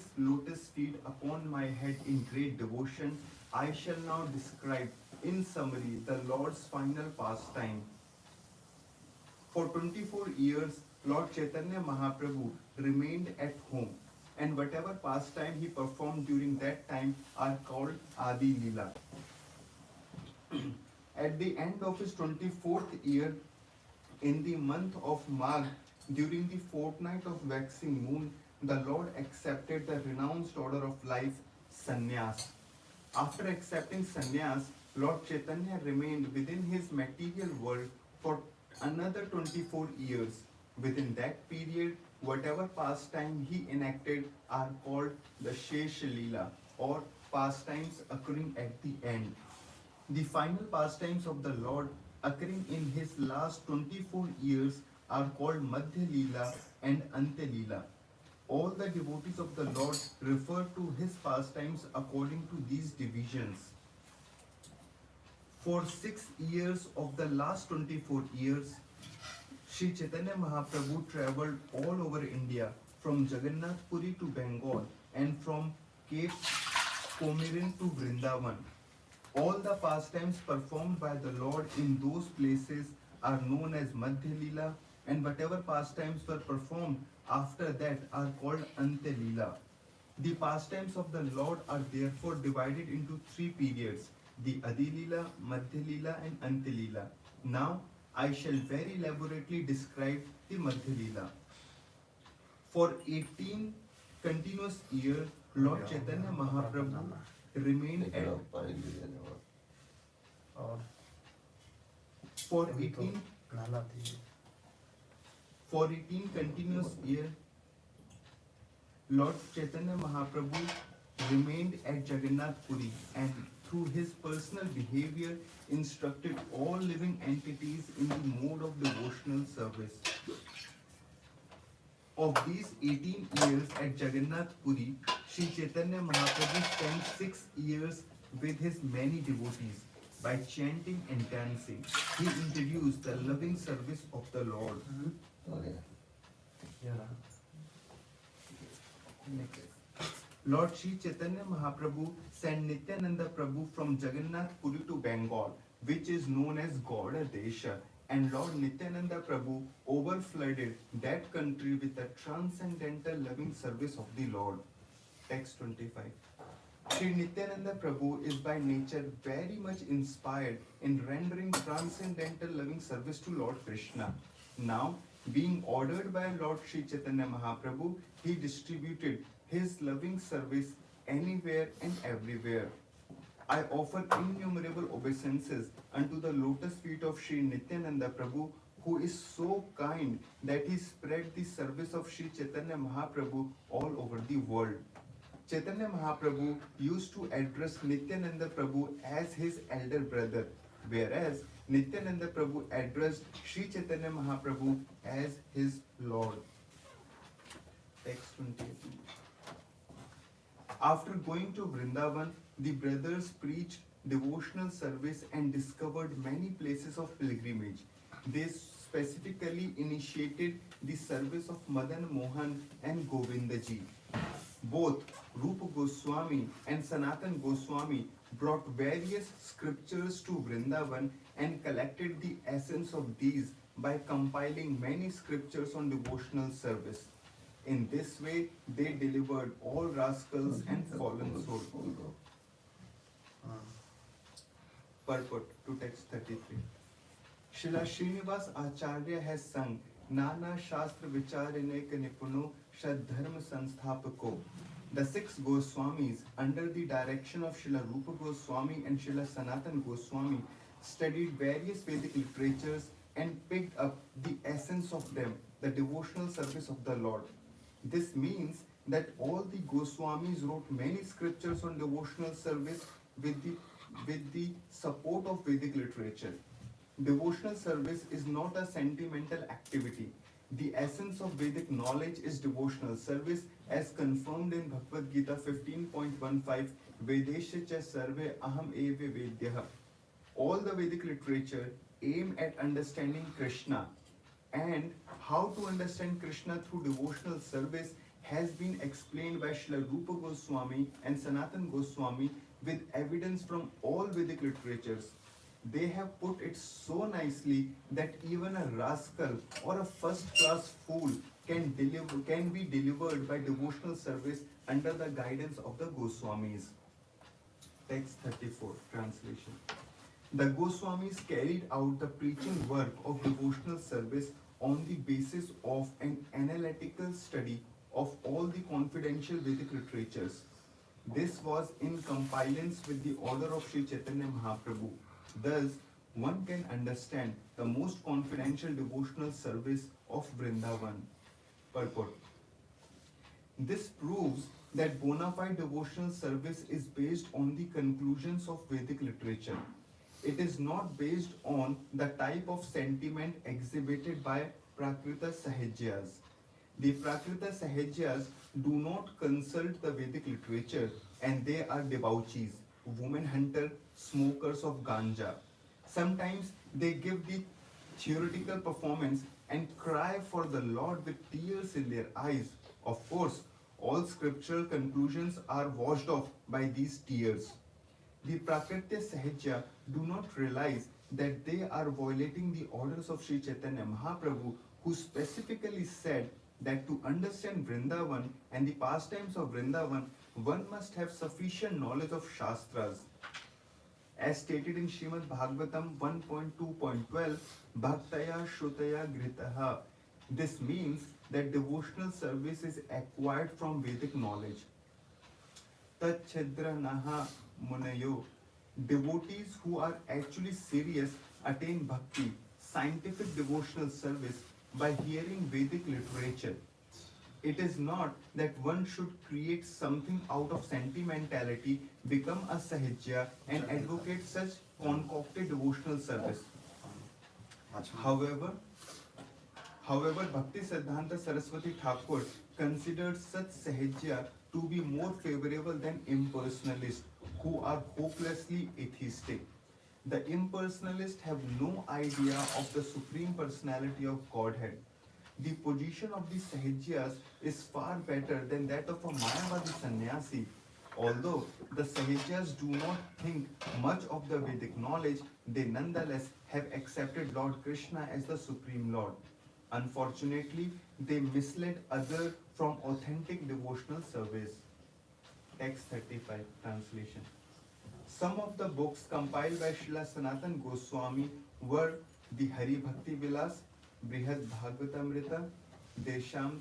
his lotus feet upon my head in great devotion, I shall now describe in summary the Lord's final pastime. For 24 years, Lord Chaitanya Mahaprabhu remained at home, and whatever pastime he performed during that time are called Adi Leela. At the end of his 24th year, in the month of Magh, during the fortnight of waxing moon, the Lord accepted the renounced order of life, sannyas. After accepting sannyas, Lord Chaitanya remained within his material world for another 24 years. Within that period, whatever pastime he enacted are called the Shesh Leela, or pastimes occurring at the end. The final pastimes of the Lord occurring in his last 24 years are called Madhya Leela and Anta Leela. All the devotees of the Lord refer to his pastimes according to these divisions. For 6 years of the last 24 years, Sri Chaitanya Mahaprabhu travelled all over India, from Jagannath Puri to Bengal and from Cape Comorin to Vrindavan. All the pastimes performed by the Lord in those places are known as Madhya Leela, and whatever pastimes were performed after that are called Anta Leela. The pastimes of the Lord are therefore divided into 3 periods: the Adi Leela, Madhya Leela and Anta Leela. Now I shall very elaborately describe the Madhya Leela. For 18 continuous years, Lord Chaitanya Mahaprabhu remained at for 18 continuous years, Lord Chaitanya Mahaprabhu remained at Jagannath Puri and through his personal behavior instructed all living entities in the mode of devotional service. Of these 18 years at Jagannath Puri, Sri Chaitanya Mahaprabhu spent 6 years with his many devotees. By chanting and dancing, he introduced the loving service of the Lord. Lord Sri Chaitanya Mahaprabhu sent Nityananda Prabhu from Jagannath Puri to Bengal, which is known as Gauda Desha, and Lord Nityananda Prabhu overflooded that country with the transcendental loving service of the Lord. Text 25. Sri Nityananda Prabhu is by nature very much inspired in rendering transcendental loving service to Lord Krishna. Now, being ordered by Lord Sri Chaitanya Mahaprabhu, he distributed his loving service anywhere and everywhere. I offer innumerable obeisances unto the lotus feet of Sri Nityananda Prabhu, who is so kind that he spread the service of Sri Chaitanya Mahaprabhu all over the world. Chaitanya Mahaprabhu used to address Nityananda Prabhu as his elder brother, whereas Nityananda Prabhu addressed Sri Chaitanya Mahaprabhu as his Lord. Text 28. After going to Vrindavan, the brothers preached devotional service and discovered many places of pilgrimage. They specifically initiated the service of Madan Mohan and Govindaji. Both Rupa Goswami and Sanatan Goswami brought various scriptures to Vrindavan and collected the essence of these by compiling many scriptures on devotional service. In this way, they delivered all rascals and fallen souls. Purport to text 33. Srila Srinivas Acharya has sung Nana Shastra Vicharinek Nipuno Shadharma Sansthapaco. The 6 Goswamis, under the direction of Srila Rupa Goswami and Srila Sanatan Goswami, studied various Vedic literatures and picked up the essence of them, the devotional service of the Lord. This means that all the Goswamis wrote many scriptures on devotional service with the support of Vedic literature. Devotional service is not a sentimental activity. The essence of Vedic knowledge is devotional service as confirmed in Bhagavad Gita 15.15, Vedesha cha sarve aham eva vedyah. All the Vedic literature aim at understanding Krishna, and how to understand Krishna through devotional service has been explained by Srila Rupa Goswami and Sanatan Goswami with evidence from all Vedic literatures. They have put it so nicely that even a rascal or a first-class fool can be delivered by devotional service under the guidance of the Goswamis. Text 34, translation. The Goswamis carried out the preaching work of devotional service on the basis of an analytical study of all the confidential Vedic literatures. This was in compliance with the order of Sri Chaitanya Mahaprabhu. Thus, one can understand the most confidential devotional service of Vrindavan. Purport. This proves that bona fide devotional service is based on the conclusions of Vedic literature. It is not based on the type of sentiment exhibited by Prakrita Sahajyas. The Prakrita Sahajyas do not consult the Vedic literature and they are debauchees, women hunter, smokers of ganja. Sometimes they give the theoretical performance and cry for the Lord with tears in their eyes. Of course, all scriptural conclusions are washed off by these tears. The Prakritya Sahajya do not realize that they are violating the orders of Sri Chaitanya Mahaprabhu, who specifically said that to understand Vrindavan and the pastimes of Vrindavan, one must have sufficient knowledge of Shastras. As stated in Srimad Bhagavatam 1.2.12, Bhaktaya Shrutaya Gritaha. This means that devotional service is acquired from Vedic knowledge. Tachhidra Naha Munayo. Devotees who are actually serious attain bhakti, scientific devotional service, by hearing Vedic literature. It is not that one should create something out of sentimentality, become a sahajya, and advocate such concocted devotional service. However, Bhakti Siddhanta Saraswati Thakur considered such sahajya to be more favorable than impersonalists who are hopelessly atheistic. The impersonalists have no idea of the Supreme Personality of Godhead. The position of the Sahajyas is far better than that of a Mayavadi sannyasi. Although the Sahajyas do not think much of the Vedic knowledge, they nonetheless have accepted Lord Krishna as the Supreme Lord. Unfortunately, they misled others from authentic devotional service. Text 35, translation. Some of the books compiled by Srila Sanatan Goswami were the Hari Bhakti Vilas, Brihad Bhagavatamrita, Desham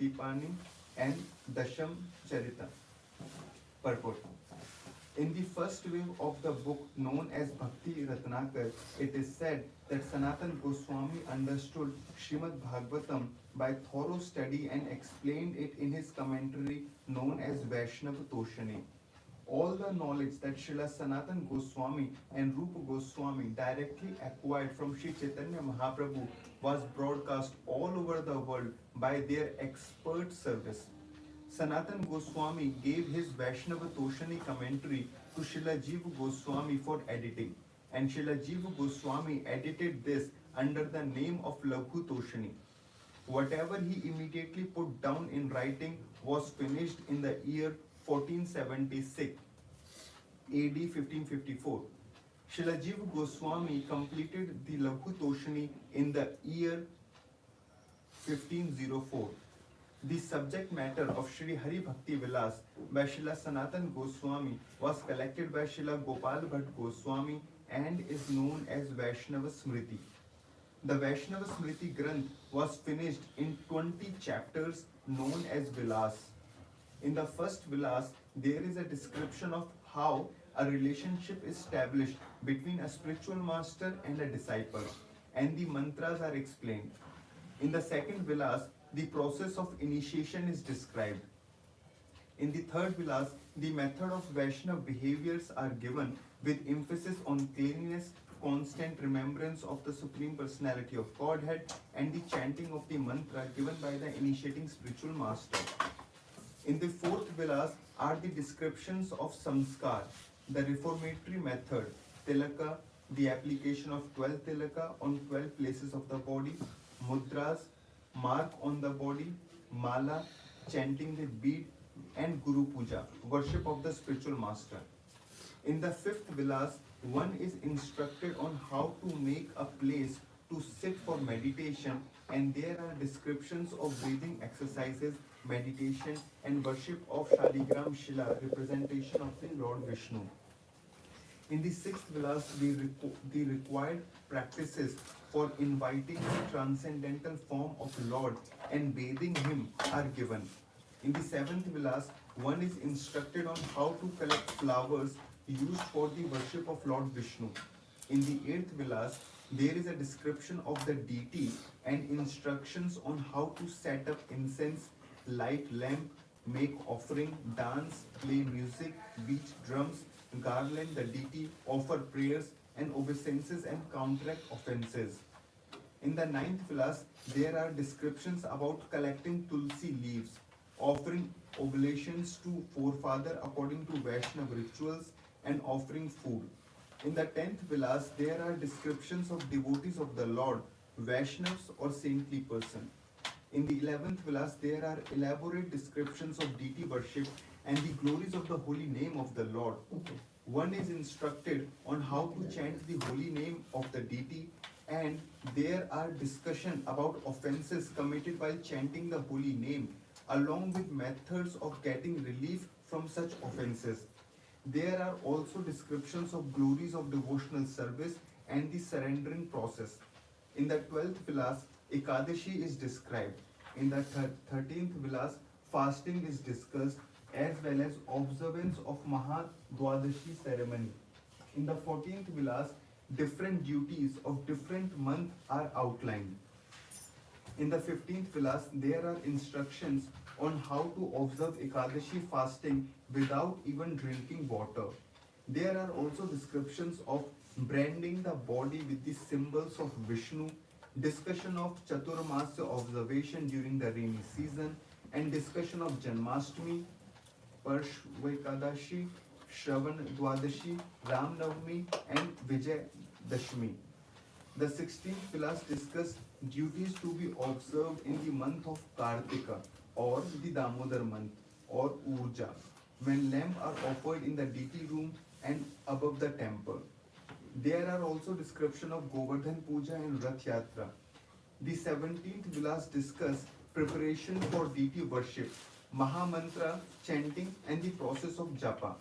Tipani, and Dasham Charita. Purport. In the first wave of the book known as Bhakti Ratnakar, it is said that Sanatan Goswami understood Srimad Bhagavatam by thorough study and explained it in his commentary known as Vaishnava Toshani. All the knowledge that Srila Sanatan Goswami and Rupa Goswami directly acquired from Sri Chaitanya Mahaprabhu was broadcast all over the world by their expert service. Sanatan Goswami gave his Vaishnava Toshani commentary to Srila Jiva Goswami for editing, and Srila Jiva Goswami edited this under the name of Laghu Toshani. Whatever he immediately put down in writing was finished in the year 1476, AD 1554. Srila Jiva Goswami completed the Laghu Toshani in the year 1504. The subject matter of Sri Hari Bhakti Vilas by Srila Sanatan Goswami was collected by Srila Gopal Bhatt Goswami and is known as Vaishnava Smriti. The Vaishnava Smriti Granth was finished in 20 chapters known as Vilas. In the first Vilas, there is a description of how a relationship is established between a spiritual master and a disciple, and the mantras are explained. In the second Vilas, the process of initiation is described. In the third Vilas, the method of Vaishnava behaviors are given with emphasis on cleanliness, constant remembrance of the Supreme Personality of Godhead, and the chanting of the mantra given by the initiating spiritual master. In the fourth Vilas are the descriptions of samskar, the reformatory method, tilaka, the application of 12 tilaka on 12 places of the body, mudras, mark on the body, mala, chanting the bead, and Guru Puja, worship of the spiritual master. In the fifth vilas, one is instructed on how to make a place to sit for meditation, and there are descriptions of breathing exercises, meditation, and worship of Shaligram Shila, representation of the Lord Vishnu. In the sixth vilas, the required practices for inviting the transcendental form of Lord and bathing him are given. In the seventh vilas, one is instructed on how to collect flowers used for the worship of Lord Vishnu. In the eighth vilas, there is a description of the deity and instructions on how to set up incense, light lamp, make offering, dance, play music, beat drums, garland the deity, offer prayers and obeisances, and counteract offenses. In the ninth vilas, there are descriptions about collecting tulsi leaves, offering oblations to forefather according to Vaishnava rituals, and offering food. In the 10th vilas, there are descriptions of devotees of the Lord, Vaishnavas or saintly person. In the 11th vilas, there are elaborate descriptions of deity worship and the glories of the holy name of the Lord. One is instructed on how to chant the holy name of the deity, and there are discussion about offenses committed while chanting the holy name, along with methods of getting relief from such offenses. There are also descriptions of glories of devotional service and the surrendering process. In the 12th vilas, Ekadashi is described. In the 13th vilas, fasting is discussed, as well as observance of Mahadwadashi ceremony. In the 14th vilas, different duties of different months are outlined. In the 15th vilas, there are instructions on how to observe Ekadashi fasting without even drinking water. There are also descriptions of branding the body with the symbols of Vishnu, discussion of Chaturmasya observation during the rainy season, and discussion of Janmashtami, Parshvekadashi, Shravan Dwadashi, Ram Navami, and Vijay Dashmi. The 16th vilas discuss duties to be observed in the month of Kartika or the Damodar month or Urja, when lamps are offered in the deity room and above the temple. There are also description of Govardhan Puja and Rath Yatra. The 17th vilas discuss preparation for deity worship, Mahamantra chanting, and the process of japa.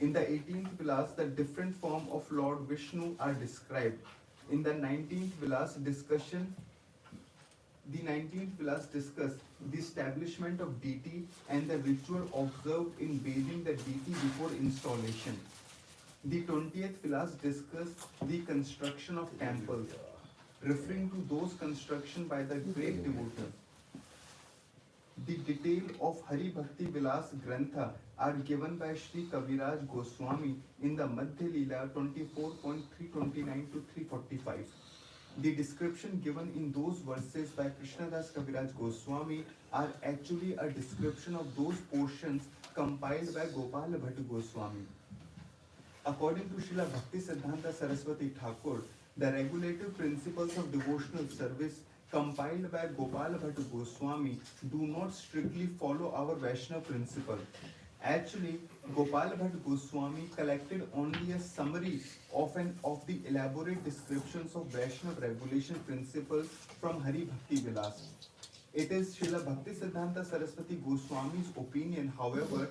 In the 18th vilas, the different form of Lord Vishnu are described. In the 19th vilas discuss the establishment of deity and the ritual observed in bathing the deity before installation. The 20th vilas discuss the construction of temples, referring to those construction by the great devotees. The detail of Hari Bhakti Vilas Grantha are given by Sri Kaviraj Goswami in the Madhya Leela 24.329 to 345. The description given in those verses by Krishnadas Kaviraj Goswami are actually a description of those portions compiled by Gopal Bhatt Goswami. According to Srila Bhakti Siddhanta Saraswati Thakur, the regulative principles of devotional service compiled by Gopal Bhatt Goswami do not strictly follow our Vaishnava principle. Actually, Gopal Bhatt Goswami collected only a summary of the elaborate descriptions of Vaishnava regulation principles from Hari Bhakti Vilas. It is Srila Bhakti Siddhanta Saraswati Goswami's opinion, however,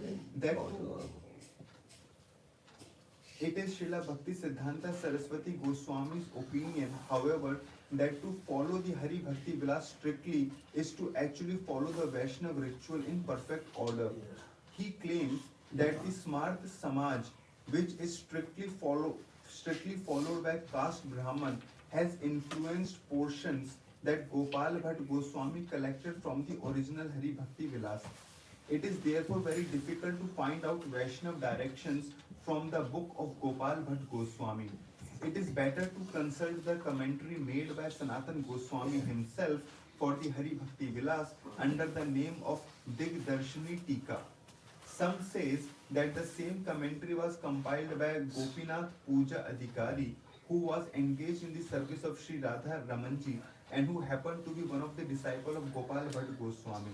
that to follow the Hari Bhakti Vilas strictly is to actually follow the Vaishnava ritual in perfect order. He claims that the Smart Samaj, which is strictly followed by caste Brahman, has influenced portions that Gopal Bhatt Goswami collected from the original Hari Bhakti Vilas. It is therefore very difficult to find out Vaishnava directions from the book of Gopal Bhatt Goswami. It is better to consult the commentary made by Sanatan Goswami himself for the Hari Bhakti Vilas under the name of Digdarshini Tika. Some says that the same commentary was compiled by Gopinath Puja Adhikari, who was engaged in the service of Sri Radha Ramanji and who happened to be one of the disciples of Gopal Bhatt Goswami.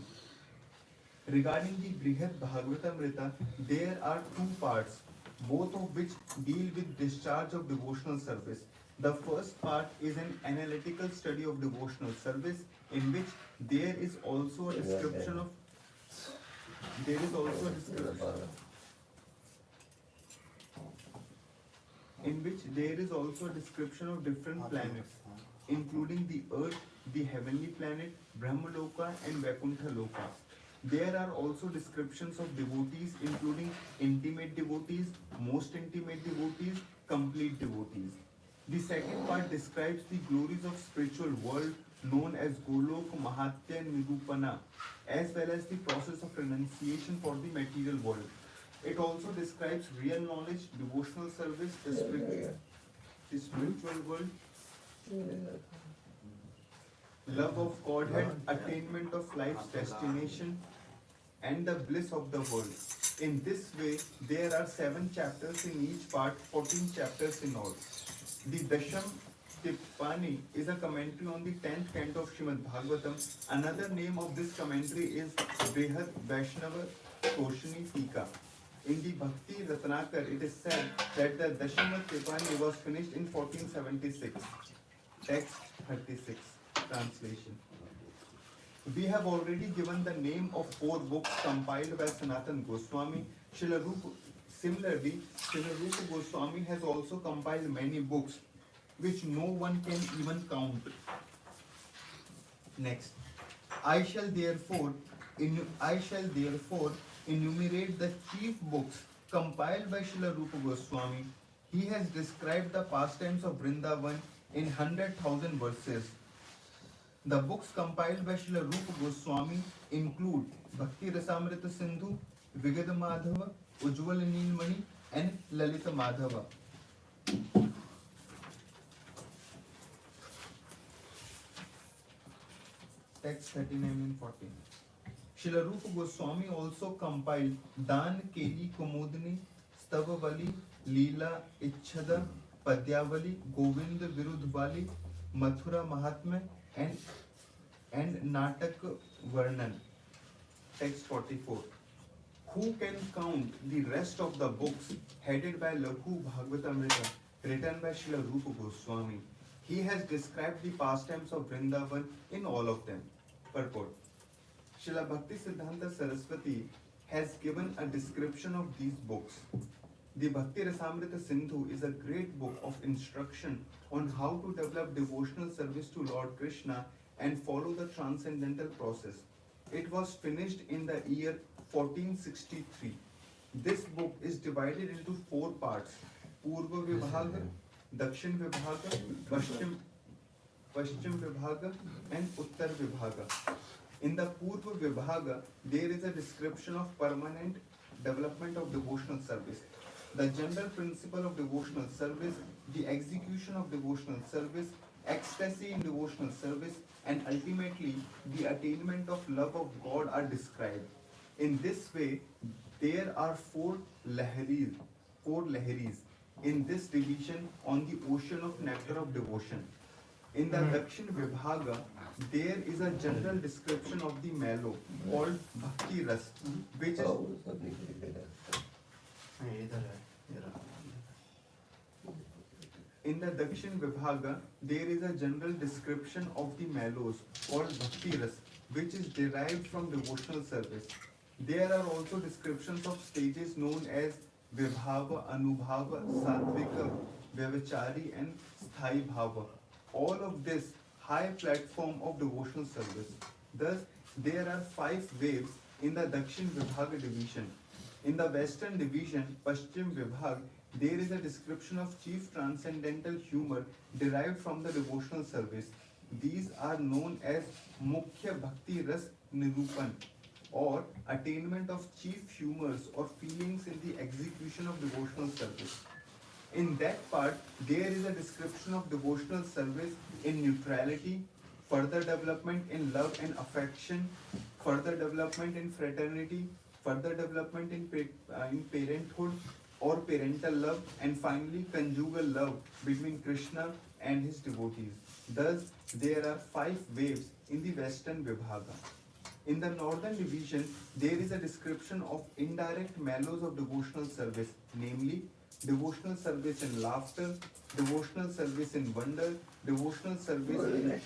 Regarding the Brihad Bhagavatamrita, there are two parts, both of which deal with discharge of devotional service. The first part is an analytical study of devotional service, in which there is also a description of there is also a description in which there is also a description of different planets, including the Earth, the heavenly planet, Brahmaloka and Vaikuntha Loka. There are also descriptions of devotees, including intimate devotees, most intimate devotees, complete devotees. The second part describes the glories of spiritual world known as Golok, Mahatya and Nirupana, as well as the process of renunciation for the material world. It also describes real knowledge, devotional service, the spiritual world, love of Godhead, attainment of life's destination, and the bliss of the world. In this way, there are 7 chapters in each part, 14 chapters in all. The Dasham Tippani is a commentary on the 10th canto of Srimad Bhagavatam. Another name of this commentary is Brihad Vaishnava Toshani Tika. In the Bhakti Ratnakar, it is said that the Dashama Tippani was finished in 1476. Text 36. Translation. We have already given the name of 4 books compiled by Sanatan Goswami. Similarly, Srila Rupa Goswami has also compiled many books which no one can even count. Next, I shall therefore enumerate the chief books compiled by Srila Rupa Goswami. He has described the pastimes of Vrindavan in 100,000 verses. The books compiled by Srila Rupa Goswami include Bhakti Rasamrita Sindhu, Vigada Madhava, Ujjwal Neelmani, and Lalita Madhava. Text 39 and 14. Srila Rupa Goswami also compiled Dan Keli Kumudini, Stavavali, Leela Ichhada, Padyavali, Govind Virudhvali, Mathura Mahatma, and Natak Varnan. Text 44. Who can count the rest of the books headed by Lakhu Bhagavatamrita written by Srila Rupa Goswami? He has described the pastimes of Vrindavan in all of them. Purport. Srila Bhakti Siddhanta Saraswati has given a description of these books. The Bhakti Rasamrita Sindhu is a great book of instruction on how to develop devotional service to Lord Krishna and follow the transcendental process. It was finished in the year 1463. This book is divided into 4 parts: Purva Vibhaga, Dakshin Vibhaga, Paschim Vibhaga, and Uttar Vibhaga. In the Purva Vibhaga, there is a description of permanent development of devotional service, the general principle of devotional service, the execution of devotional service, ecstasy in devotional service, and ultimately the attainment of love of God are described. In this way, there are 4 laharis in this division on the ocean of nectar of devotion. In the Dakshin Vibhaga, there is a general description of the mellow called Bhakti Ras, which is in the Dakshin Vibhaga, there is a general description of the mellows called Bhakti Ras, which is derived from devotional service. There are also descriptions of stages known as Vibhava, Anubhava, Satvika, Vyavachari, and Sthai Bhava. All of this high platform of devotional service. Thus, there are 5 waves in the Dakshin Vibhaga division. In the Western division, Paschim Vibhag, there is a description of chief transcendental humor derived from the devotional service. These are known as Mukhya Bhakti Ras Nirupan, or attainment of chief humors or feelings in the execution of devotional service. In that part, there is a description of devotional service in neutrality, further development in love and affection, further development in fraternity, further development in parenthood or parental love, and finally conjugal love between Krishna and his devotees. Thus, there are 5 waves in the Western Vibhaga. In the northern division, there is a description of indirect mellows of devotional service, namely devotional service in laughter, devotional service in wonder, devotional service in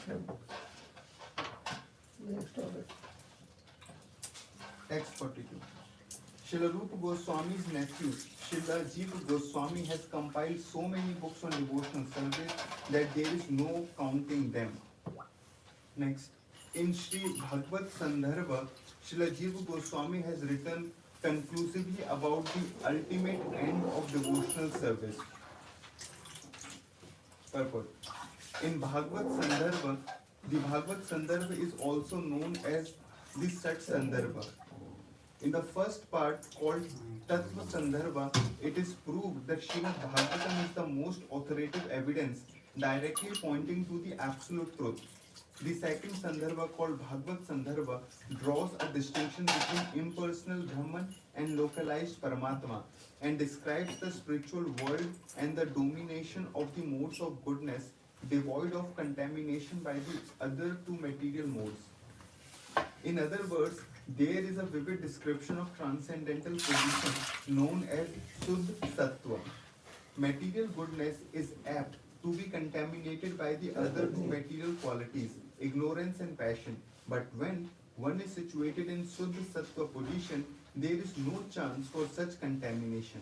text 42. Srila Rupa Goswami's nephew, Srila Jiva Goswami, has compiled so many books on devotional service that there is no counting them. Next, in Sri Bhagavad Sandarbha, Srila Jiva Goswami has written conclusively about the ultimate end of devotional service. Purport. In Bhagavad Sandarbha, the Bhagavad Sandarbha is also known as the Sat Sandarbha. In the first part, called Tattva Sandarbha, it is proved that Srimad Bhagavatam is the most authoritative evidence directly pointing to the absolute truth. The second Sandarbha, called Bhagavad Sandarbha, draws a distinction between impersonal Brahman and localized Paramatma and describes the spiritual world and the domination of the modes of goodness devoid of contamination by the other two material modes. In other words, there is a vivid description of transcendental position known as Suddha Sattva. Material goodness is apt to be contaminated by the other two material qualities, ignorance and passion. But when one is situated in Suddha Sattva position, there is no chance for such contamination.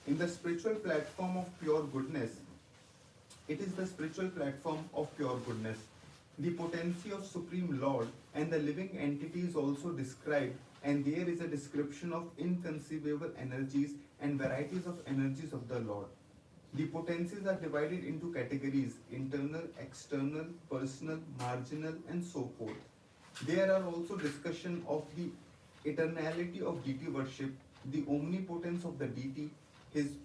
In the spiritual platform of pure goodness, it is the spiritual platform of pure goodness. The potency of Supreme Lord and the living entity is also described, and there is a description of inconceivable energies and varieties of energies of the Lord. The potencies are divided into categories: internal, external, personal, marginal, and so forth. There are also discussion of the eternality of deity worship, the omnipotence of the deity, his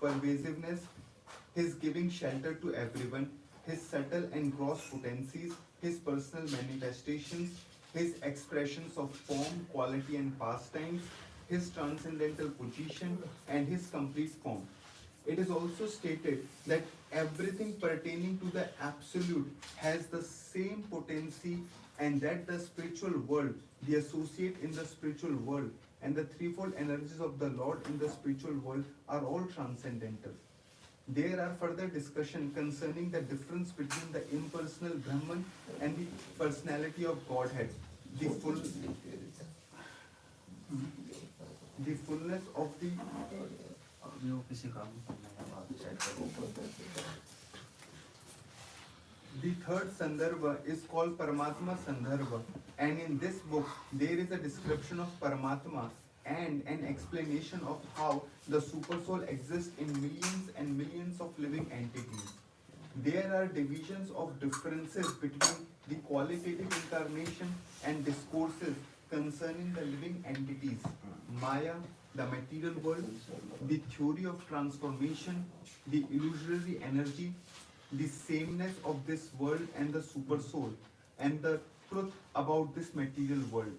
pervasiveness, his giving shelter to everyone, his subtle and gross potencies, his personal manifestations, his expressions of form, quality, and pastimes, his transcendental position, and his complete form. It is also stated that everything pertaining to the Absolute has the same potency, and that the spiritual world, the associate in the spiritual world, and the threefold energies of the Lord in the spiritual world are all transcendental. There are further discussion concerning the difference between the impersonal Brahman and the personality of Godhead, the fullness of the third Sandarbha is called Paramatma Sandarbha, and in this book there is a description of Paramatma and an explanation of how the Supersoul exists in millions and millions of living entities. There are divisions of differences between the qualitative incarnation and discourses concerning the living entities, Maya, the material world, the theory of transformation, the illusory energy, the sameness of this world and the Supersoul, and the truth about this material world.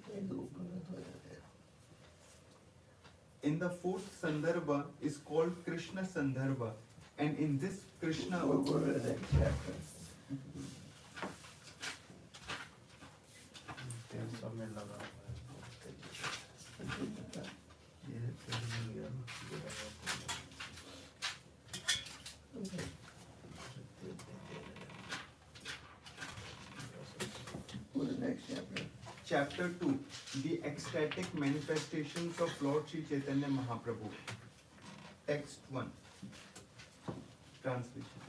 In the fourth Sandarbha is called Krishna Sandarbha, and in this Krishna Chapter 2, the ecstatic manifestations of Lord Sri Caitanya Mahaprabhu. Text 1. Translation.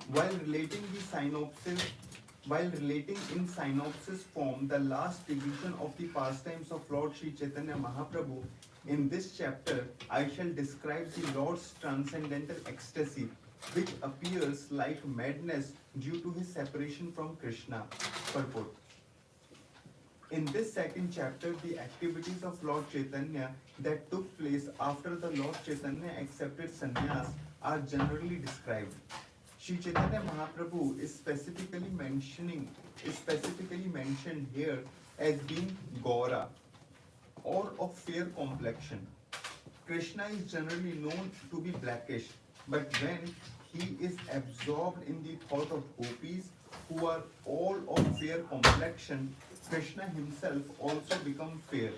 While relating in synopsis form the last division of the pastimes of Lord Sri Chaitanya Mahaprabhu, in this chapter I shall describe the Lord's transcendental ecstasy, which appears like madness due to his separation from Krishna. Purport. In this second chapter, the activities of Lord Chaitanya that took place after the Lord Chaitanya accepted sannyas are generally described. Sri Chaitanya Mahaprabhu is specifically mentioned here as being Gaura, or of fair complexion. Krishna is generally known to be blackish, but when he is absorbed in the thought of gopis who are all of fair complexion, Krishna himself also become fair.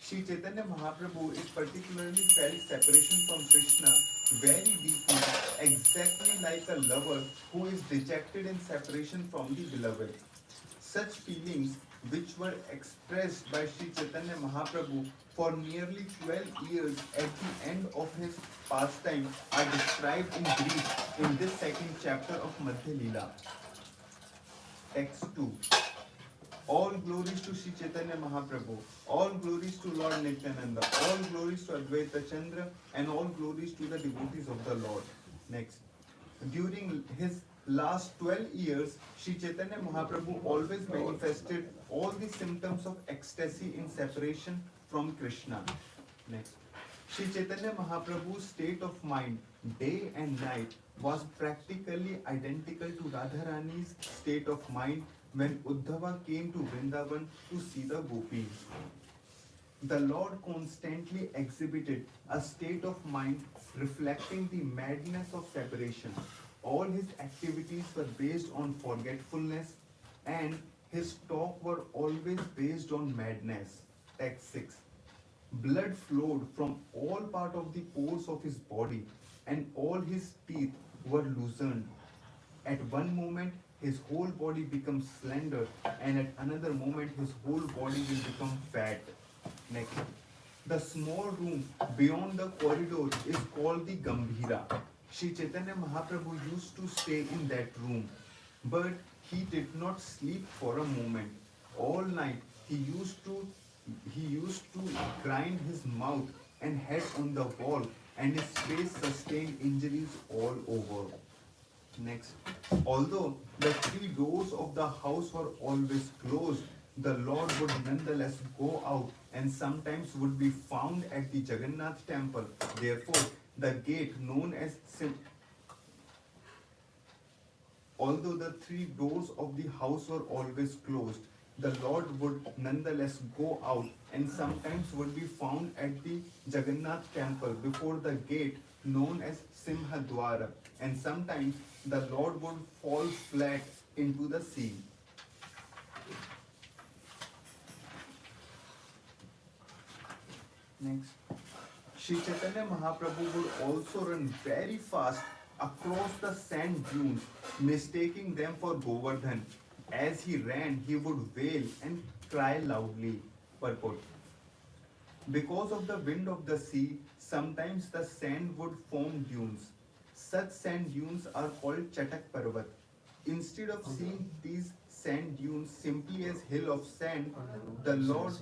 Sri Chaitanya Mahaprabhu is particularly felt separation from Krishna very deeply, exactly like a lover who is dejected in separation from the beloved. Such feelings, which were expressed by Sri Chaitanya Mahaprabhu for nearly 12 years at the end of his pastime, are described in brief in this second chapter of Madhya Leela. Text 2. All glories to Sri Chaitanya Mahaprabhu, all glories to Lord Nityananda, all glories to Advaita Chandra, and all glories to the devotees of the Lord. Next. During his last 12 years, Sri Chaitanya Mahaprabhu always manifested all the symptoms of ecstasy in separation from Krishna. Next. Sri Chaitanya Mahaprabhu's state of mind, day and night, was practically identical to Radharani's state of mind when Uddhava came to Vrindavan to see the gopis. The Lord constantly exhibited a state of mind reflecting the madness of separation. All his activities were based on forgetfulness, and his talk were always based on madness. Text 6. Blood flowed from all part of the pores of his body, and all his teeth were loosened. At one moment, his whole body becomes slender, and at another moment, his whole body will become fat. Next. The small room beyond the corridor is called the Gambhira. Sri Chaitanya Mahaprabhu used to stay in that room, but he did not sleep for a moment. All night he used to grind his mouth and head on the wall, and his face sustained injuries all over. Next, although the three doors of the house were always closed, the Lord would nonetheless go out and sometimes would be found at the Jagannath temple. Therefore, the gate known as although the three doors of the house were always closed, the Lord would nonetheless go out and sometimes would be found at the Jagannath temple before the gate known as Simhadwara, and sometimes the Lord would fall flat into the sea. Next. Sri Chaitanya Mahaprabhu would also run very fast across the sand dunes, mistaking them for Govardhan. As he ran, he would wail and cry loudly. Purport. Because of the wind of the sea, sometimes the sand would form dunes. Such sand dunes are called Chatak Parvat. Instead of seeing these sand dunes simply as hill of sand, the Lord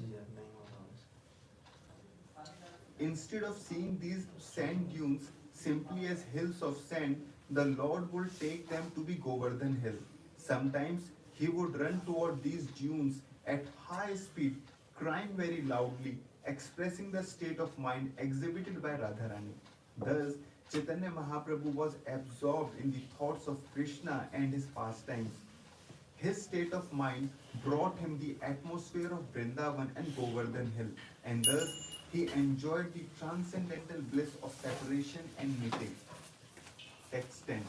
Instead of seeing these sand dunes simply as hills of sand, the Lord would take them to be Govardhan Hill. Sometimes he would run toward these dunes at high speed, crying very loudly, expressing the state of mind exhibited by Radharani. Thus, Chaitanya Mahaprabhu was absorbed in the thoughts of Krishna and his pastimes. His state of mind brought him the atmosphere of Vrindavan and Govardhan Hill, and thus he enjoyed the transcendental bliss of separation and meeting. Text 10.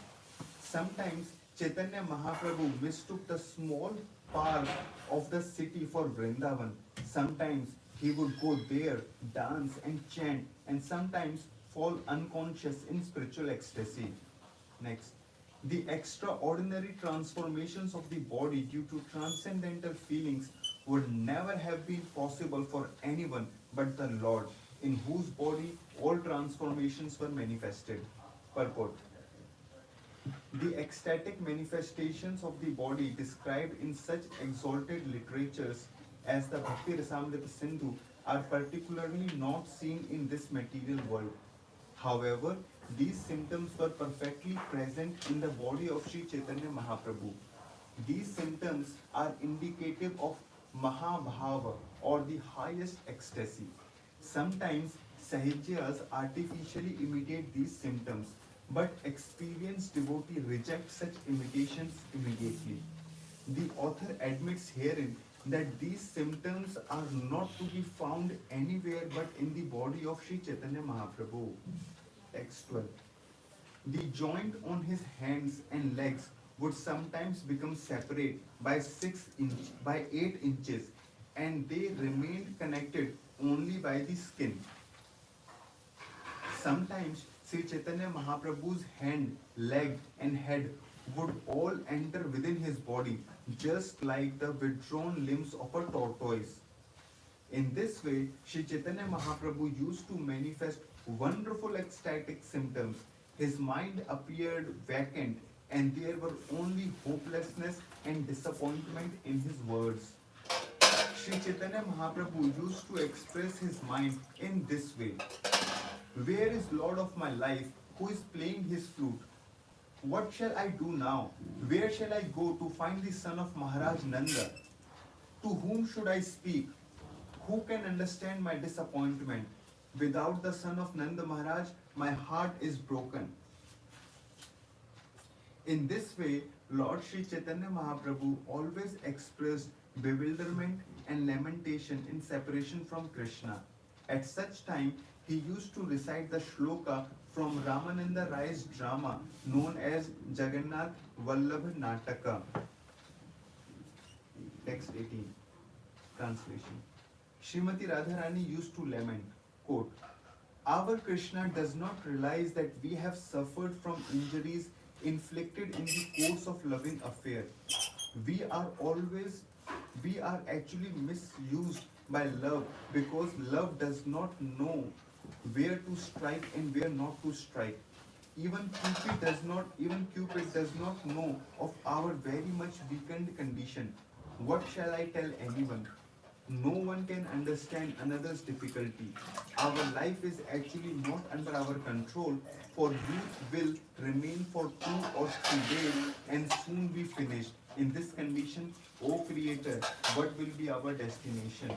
Sometimes Chaitanya Mahaprabhu mistook the small park of the city for Vrindavan. Sometimes he would go there, dance and chant, and sometimes fall unconscious in spiritual ecstasy. Next. The extraordinary transformations of the body due to transcendental feelings would never have been possible for anyone but the Lord, in whose body all transformations were manifested. Purport. The ecstatic manifestations of the body described in such exalted literatures as the Bhakti Rasamrita Sindhu are particularly not seen in this material world. However, these symptoms were perfectly present in the body of Sri Chaitanya Mahaprabhu. These symptoms are indicative of Mahabhava or the highest ecstasy. Sometimes Sahajyas artificially imitate these symptoms, but experienced devotee reject such imitations immediately. The author admits herein that these symptoms are not to be found anywhere but in the body of Sri Chaitanya Mahaprabhu. Text 12. The joint on his hands and legs would sometimes become separate by 8 inches, and they remained connected only by the skin. Sometimes Sri Chaitanya Mahaprabhu's hand, leg, and head would all enter within his body, just like the withdrawn limbs of a tortoise. In this way, Sri Chaitanya Mahaprabhu used to manifest wonderful ecstatic symptoms. His mind appeared vacant, and there were only hopelessness and disappointment in his words. Sri Chaitanya Mahaprabhu used to express his mind in this way: where is Lord of my life who is playing his flute? What shall I do now? Where shall I go to find the son of Maharaj Nanda? To whom should I speak? Who can understand my disappointment? Without the son of Nanda Maharaj, my heart is broken. In this way, Lord Sri Chaitanya Mahaprabhu always expressed bewilderment and lamentation in separation from Krishna. At such time, he used to recite the shloka from Ramananda Rai's drama known as Jagannath Vallabh Nataka. Text 18. Translation. Srimati Radharani used to lament, quote, "Our Krishna does not realize that we have suffered from injuries inflicted in the course of loving affair. We are actually misused by love because love does not know where to strike and where not to strike. Even Cupid does not know of our very much weakened condition. What shall I tell anyone? No one can understand another's difficulty. Our life is actually not under our control, for youth will remain for 2 or 3 days and soon be finished. In this condition, O Creator, what will be our destination?"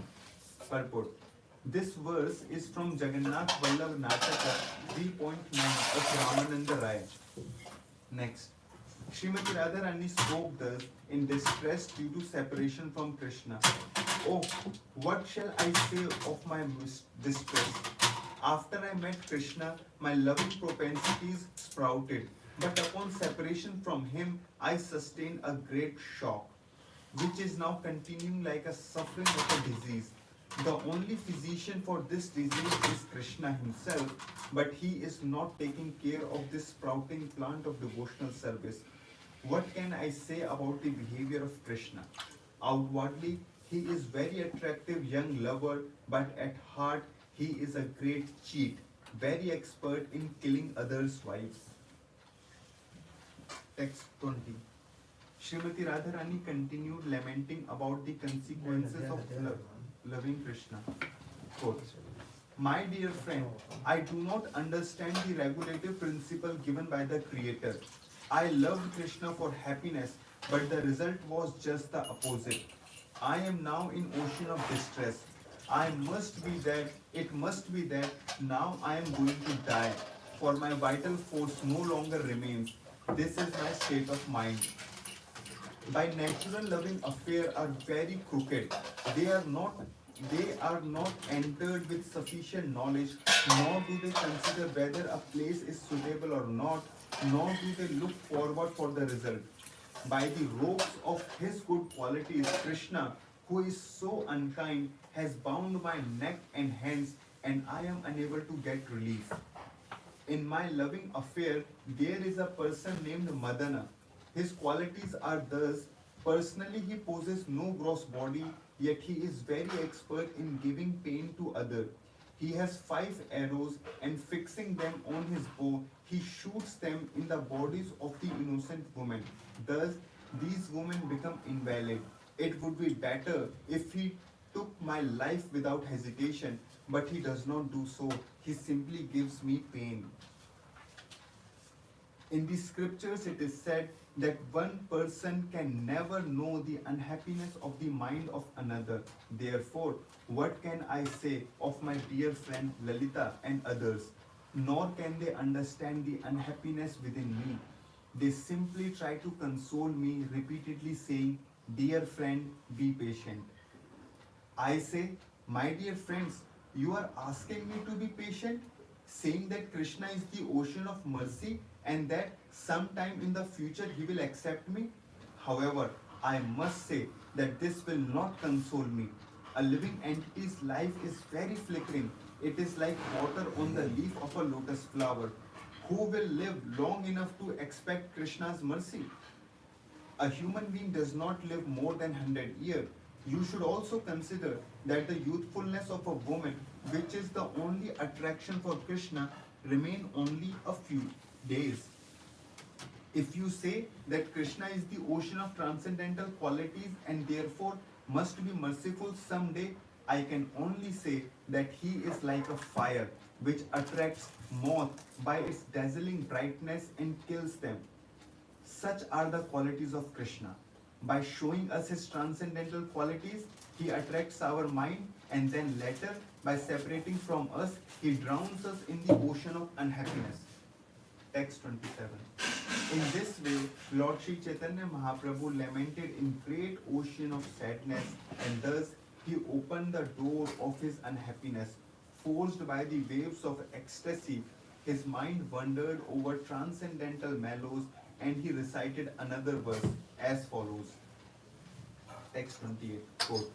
Purport. This verse is from Jagannath Vallabh Nataka 3.9 of Ramananda Rai. Next. Srimati Radharani spoke thus in distress due to separation from Krishna. "Oh, what shall I say of my distress? After I met Krishna, my loving propensities sprouted, but upon separation from him, I sustained a great shock, which is now continuing like a suffering of a disease. The only physician for this disease is Krishna himself, but he is not taking care of this sprouting plant of devotional service. What can I say about the behavior of Krishna? Outwardly, he is very attractive young lover, but at heart, he is a great cheat, very expert in killing others' wives." Text 20. Srimati Radharani continued lamenting about the consequences of loving Krishna. Quote, "My dear friend, I do not understand the regulative principle given by the Creator. I loved Krishna for happiness, but the result was just the opposite. I am now in ocean of distress. It must be that now I am going to die, for my vital force no longer remains. This is my state of mind. By natural loving affair are very crooked. They are not entered with sufficient knowledge, nor do they consider whether a place is suitable or not, nor do they look forward for the result. By the ropes of his good qualities, Krishna, who is so unkind, has bound my neck and hands, and I am unable to get relief. In my loving affair, there is a person named Madana. His qualities are thus: personally, he possesses no gross body, yet he is very expert in giving pain to others. He has 5 arrows, and fixing them on his bow, he shoots them in the bodies of the innocent women. Thus, these women become invalid. It would be better if he took my life without hesitation, but he does not do so. He simply gives me pain." In the scriptures, it is said that one person can never know the unhappiness of the mind of another. Therefore, what can I say of my dear friend Lalita and others? Nor can they understand the unhappiness within me. They simply try to console me, repeatedly saying, "Dear friend, be patient." I say, "My dear friends, you are asking me to be patient? saying that Krishna is the ocean of mercy and that sometime in the future he will accept me. However, I must say that this will not console me. A living entity's life is very flickering. It is like water on the leaf of a lotus flower. Who will live long enough to expect Krishna's mercy? A human being does not live more than 100 years. You should also consider that the youthfulness of a woman, which is the only attraction for Krishna, remain only a few days. If you say that Krishna is the ocean of transcendental qualities and therefore must be merciful someday, I can only say that he is like a fire which attracts moth by its dazzling brightness and kills them. Such are the qualities of Krishna. By showing us his transcendental qualities, he attracts our mind, and then later, by separating from us, he drowns us in the ocean of unhappiness. Text 27. In this way, Lord Sri Chaitanya Mahaprabhu lamented in great ocean of sadness, and thus he opened the door of his unhappiness. Forced by the waves of ecstasy, his mind wandered over transcendental mellows, and he recited another verse as follows. Text 28. Quote,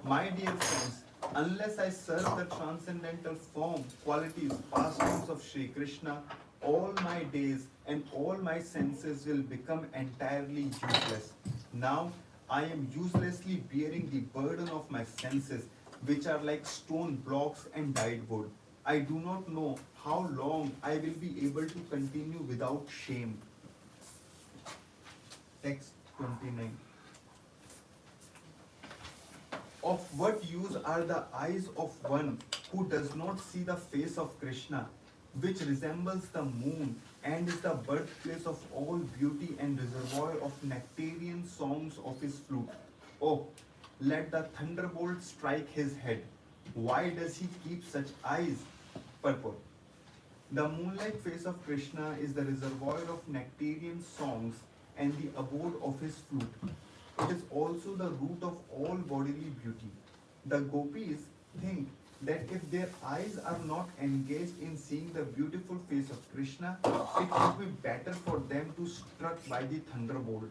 my dear friends, unless I serve the transcendental form, qualities, pastimes of Sri Krishna, all my days and all my senses will become entirely useless. Now I am uselessly bearing the burden of my senses, which are like stone blocks and dyed wood. I do not know how long I will be able to continue without shame. Text 29. Of what use are the eyes of one who does not see the face of Krishna, which resembles the moon and is the birthplace of all beauty and reservoir of nectarian songs of his flute? Oh, let the thunderbolt strike his head. Why does he keep such eyes? Purport. The moonlight face of Krishna is the reservoir of nectarian songs and the abode of his flute. It is also the root of all bodily beauty. The gopis think that if their eyes are not engaged in seeing the beautiful face of Krishna, it would be better for them to struck by the thunderbolt.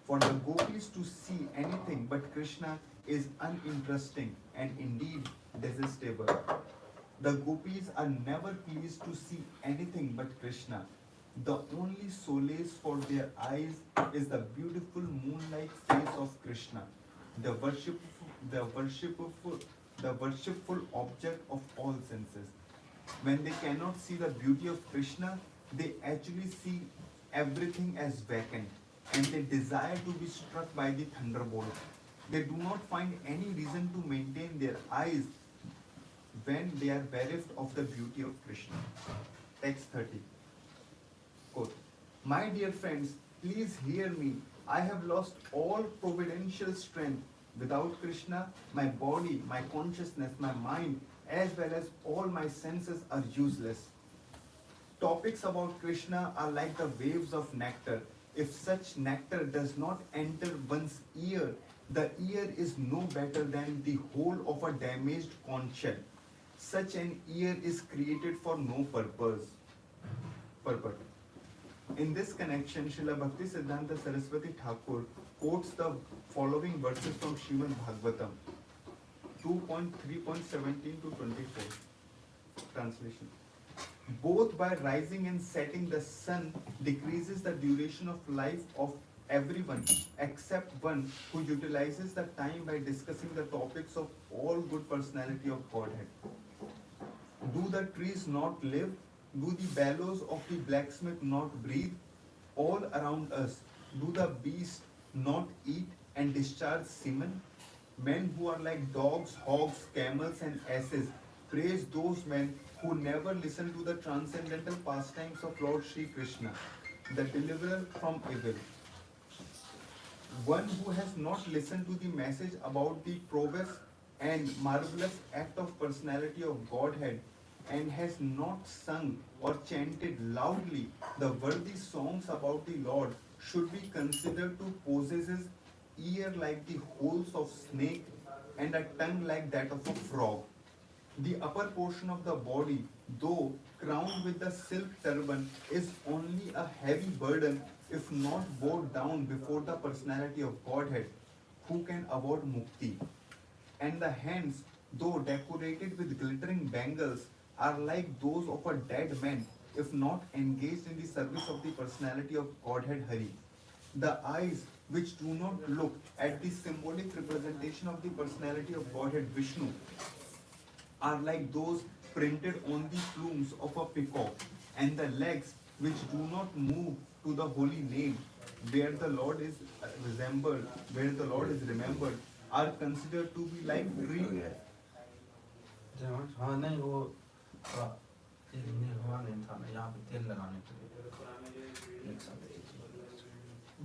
For the gopis to see anything but Krishna is uninteresting and indeed detestable. The gopis are never pleased to see anything but Krishna. The only solace for their eyes is the beautiful moonlight face of Krishna, the worshipful object of all senses. When they cannot see the beauty of Krishna, they actually see everything as vacant, and they desire to be struck by the thunderbolt. They do not find any reason to maintain their eyes when they are bereft of the beauty of Krishna. Text 30. Quote, my dear friends, please hear me. I have lost all providential strength. Without Krishna, my body, my consciousness, my mind, as well as all my senses are useless. Topics about Krishna are like the waves of nectar. If such nectar does not enter one's ear, the ear is no better than the hole of a damaged conch shell. Such an ear is created for no purpose. In this connection, Srila Bhakti Siddhanta Saraswati Thakur quotes the following verses from Srimad Bhagavatam 2.3.17 to 24. Translation. Both by rising and setting, the sun decreases the duration of life of everyone except one who utilizes the time by discussing the topics of all good personality of Godhead. Do the trees not live? Do the bellows of the blacksmith not breathe? All around us, do the beasts not eat and discharge semen? Men who are like dogs, hogs, camels and asses praise those men who never listen to the transcendental pastimes of Lord Sri Krishna, the deliverer from evil. One who has not listened to the message about the prowess and marvelous act of personality of Godhead and has not sung or chanted loudly the worthy songs about the Lord should be considered to possess ear like the holes of snake and a tongue like that of a frog. The upper portion of the body, though crowned with the silk turban, is only a heavy burden if not bowed down before the personality of Godhead, who can award mukti. And the hands, though decorated with glittering bangles, are like those of a dead man if not engaged in the service of the personality of Godhead Hari. The eyes, which do not look at the symbolic representation of the personality of Godhead Vishnu, are like those printed on the plumes of a peacock, and the legs, which do not move to the holy name, where the Lord is remembered, are considered to be like three. हाँ नहीं वो थोड़ा नहीं हुआ नहीं था ना यहाँ पे तेल लगाने के लिए एक साथ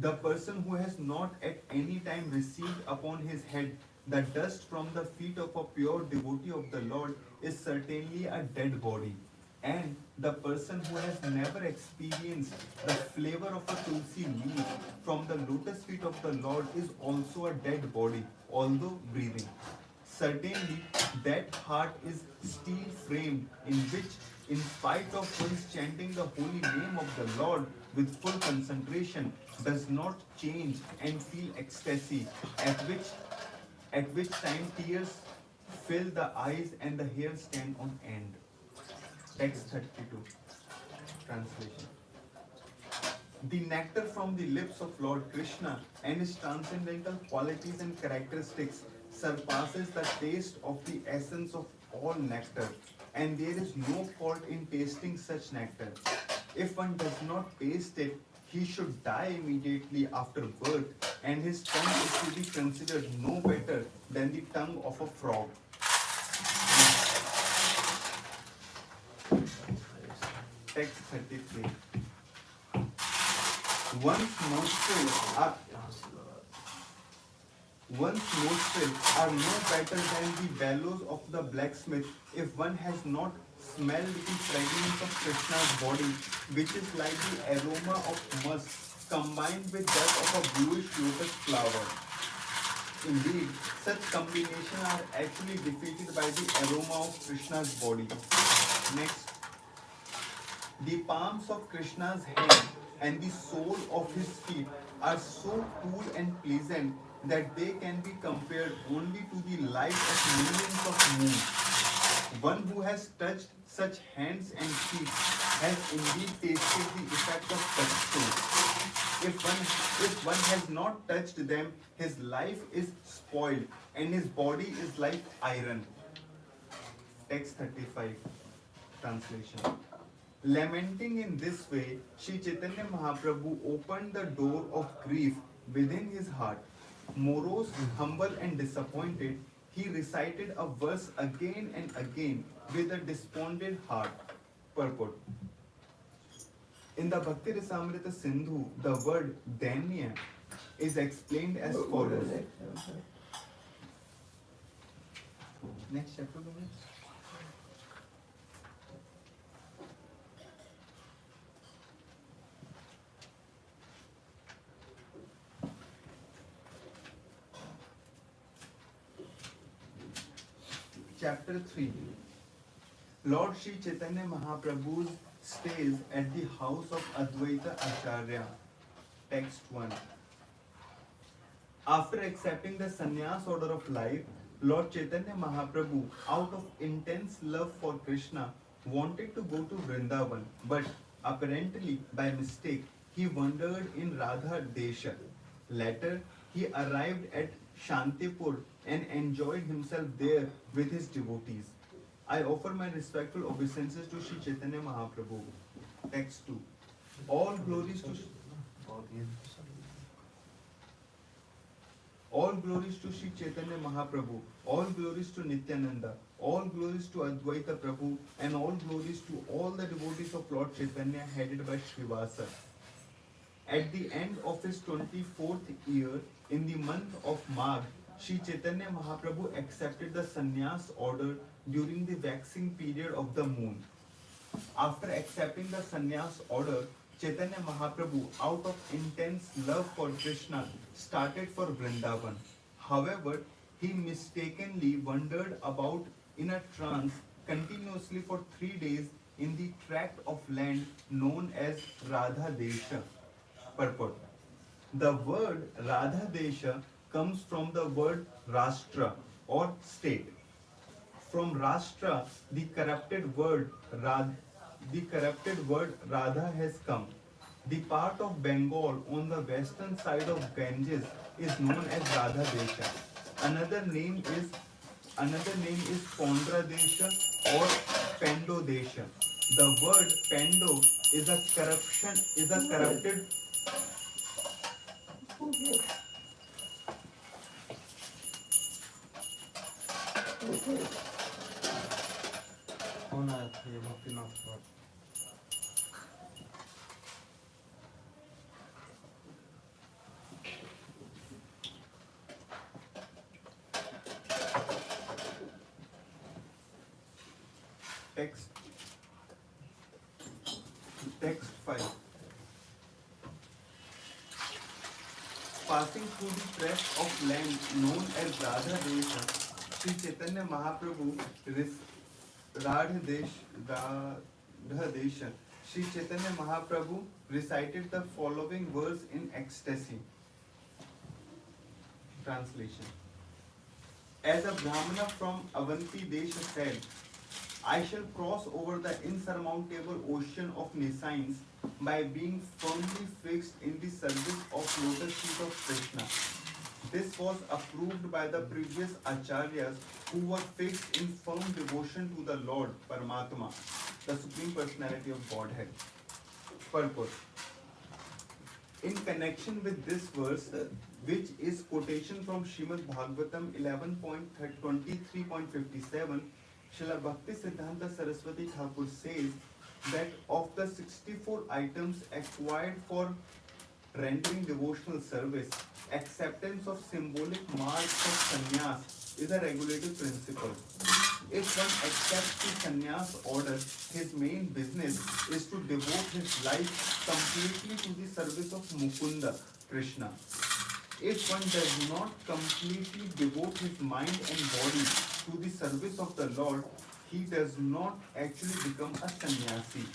The person who has not at any time received upon his head the dust from the feet of a pure devotee of the Lord is certainly a dead body. And the person who has never experienced the flavor of a tulsi leaf from the lotus feet of the Lord is also a dead body, although breathing. Certainly, that heart is steel framed, in which, in spite of one's chanting the holy name of the Lord with full concentration, does not change and feel ecstasy, at which time tears fill the eyes and the hair stand on end. Text 32. Translation. The nectar from the lips of Lord Krishna and his transcendental qualities and characteristics surpasses the taste of the essence of all nectar, and there is no fault in tasting such nectar. If one does not taste it, he should die immediately after birth, and his tongue is to be considered no better than the tongue of a frog. Text 33. One's nostrils are no better than the bellows of the blacksmith if one has not smelled the fragrance of Krishna's body, which is like the aroma of musk combined with that of a bluish lotus flower. Indeed, such combinations are actually defeated by the aroma of Krishna's body. Next, the palms of Krishna's hand and the sole of his feet are so cool and pleasant that they can be compared only to the light of millions of moons. One who has touched such hands and feet has indeed tasted the effect of touchstone. If one has not touched them, his life is spoiled and his body is like iron. Text 35. Translation. Lamenting in this way, Sri Chaitanya Mahaprabhu opened the door of grief within his heart. Morose, humble and disappointed, he recited a verse again and again with a despondent heart. Purport. In the Bhakti Rasamrita Sindhu, the word Danya is explained as follows. Next chapter, Chapter 3. Lord Sri Chaitanya Mahaprabhu's stays at the house of Advaita Acharya. Text 1. After accepting the sannyas order of life, Lord Chaitanya Mahaprabhu, out of intense love for Krishna, wanted to go to Vrindavan, but apparently by mistake, he wandered in Radha Desha. Later, he arrived at Shantipur and enjoyed himself there with his devotees. I offer my respectful obeisances to Sri Chaitanya Mahaprabhu. Text 2. All glories to Sri Chaitanya Mahaprabhu, all glories to Nityananda, all glories to Advaita Prabhu, and all glories to all the devotees of Lord Chaitanya headed by Srivasa. At the end of his 24th year, in the month of Magh, Sri Chaitanya Mahaprabhu accepted the sannyas order during the waxing period of the moon. After accepting the sannyas order, Chaitanya Mahaprabhu, out of intense love for Krishna, started for Vrindavan. However, he mistakenly wandered about in a trance continuously for 3 days in the tract of land known as Radha Desha. Purport. The word Radha Desha comes from the word Rashtra or state. From Rashtra, the corrupted word Radha has come. The part of Bengal on the western side of Ganges is known as Radha Desha. Another name is another name is Pondra Desha or Pendo Desha. The word Pendo is a corrupted कौन आया था ये भक्तिनाथ पर? text text 5. Passing through the tract of land known as Radha Desha, Sri Chaitanya Mahaprabhu Radha Desha, Sri Chaitanya Mahaprabhu recited the following verse in ecstasy. Translation. As a Brahmana from Avanti Desha said, I shall cross over the insurmountable ocean of nescience by being firmly fixed in the service of lotus feet of Krishna. This was approved by the previous acharyas who were fixed in firm devotion to the Lord Paramatma, the Supreme Personality of Godhead. Purport. In connection with this verse, which is quotation from Srimad Bhagavatam 11.23.57, Srila Bhakti Siddhanta Saraswati Thakur says that of the 64 items acquired for rendering devotional service, acceptance of symbolic marks of sannyas is a regulative principle. If one accepts the sannyas order, his main business is to devote his life completely to the service of Mukunda, Krishna. If one does not completely devote his mind and body to the service of the Lord, he does not actually become a sannyasi.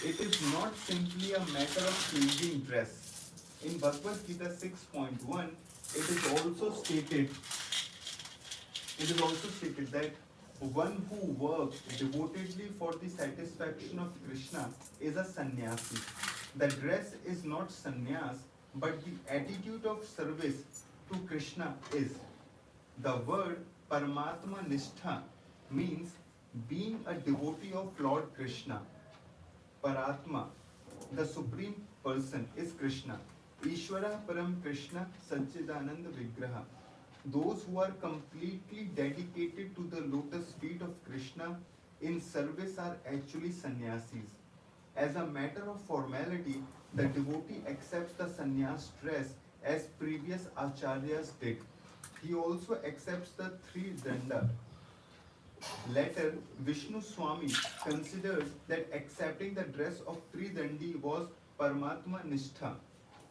It is not simply a matter of changing dress. In Bhagavad Gita 6.1, it is also stated that one who works devotedly for the satisfaction of Krishna is a sannyasi. The dress is not sannyas, but the attitude of service to Krishna is. The word Paramatma Nishtha means being a devotee of Lord Krishna. Paratma, the Supreme Person, is Krishna. Ishvara Param Krishna Satchidananda Vigraha. Those who are completely dedicated to the lotus feet of Krishna in service are actually sannyasis. As a matter of formality, the devotee accepts the sannyas dress as previous acharyas did. He also accepts the three danda. Later, Vishnu Swami considered that accepting the dress of Tridandi was Paramatma Nishtha.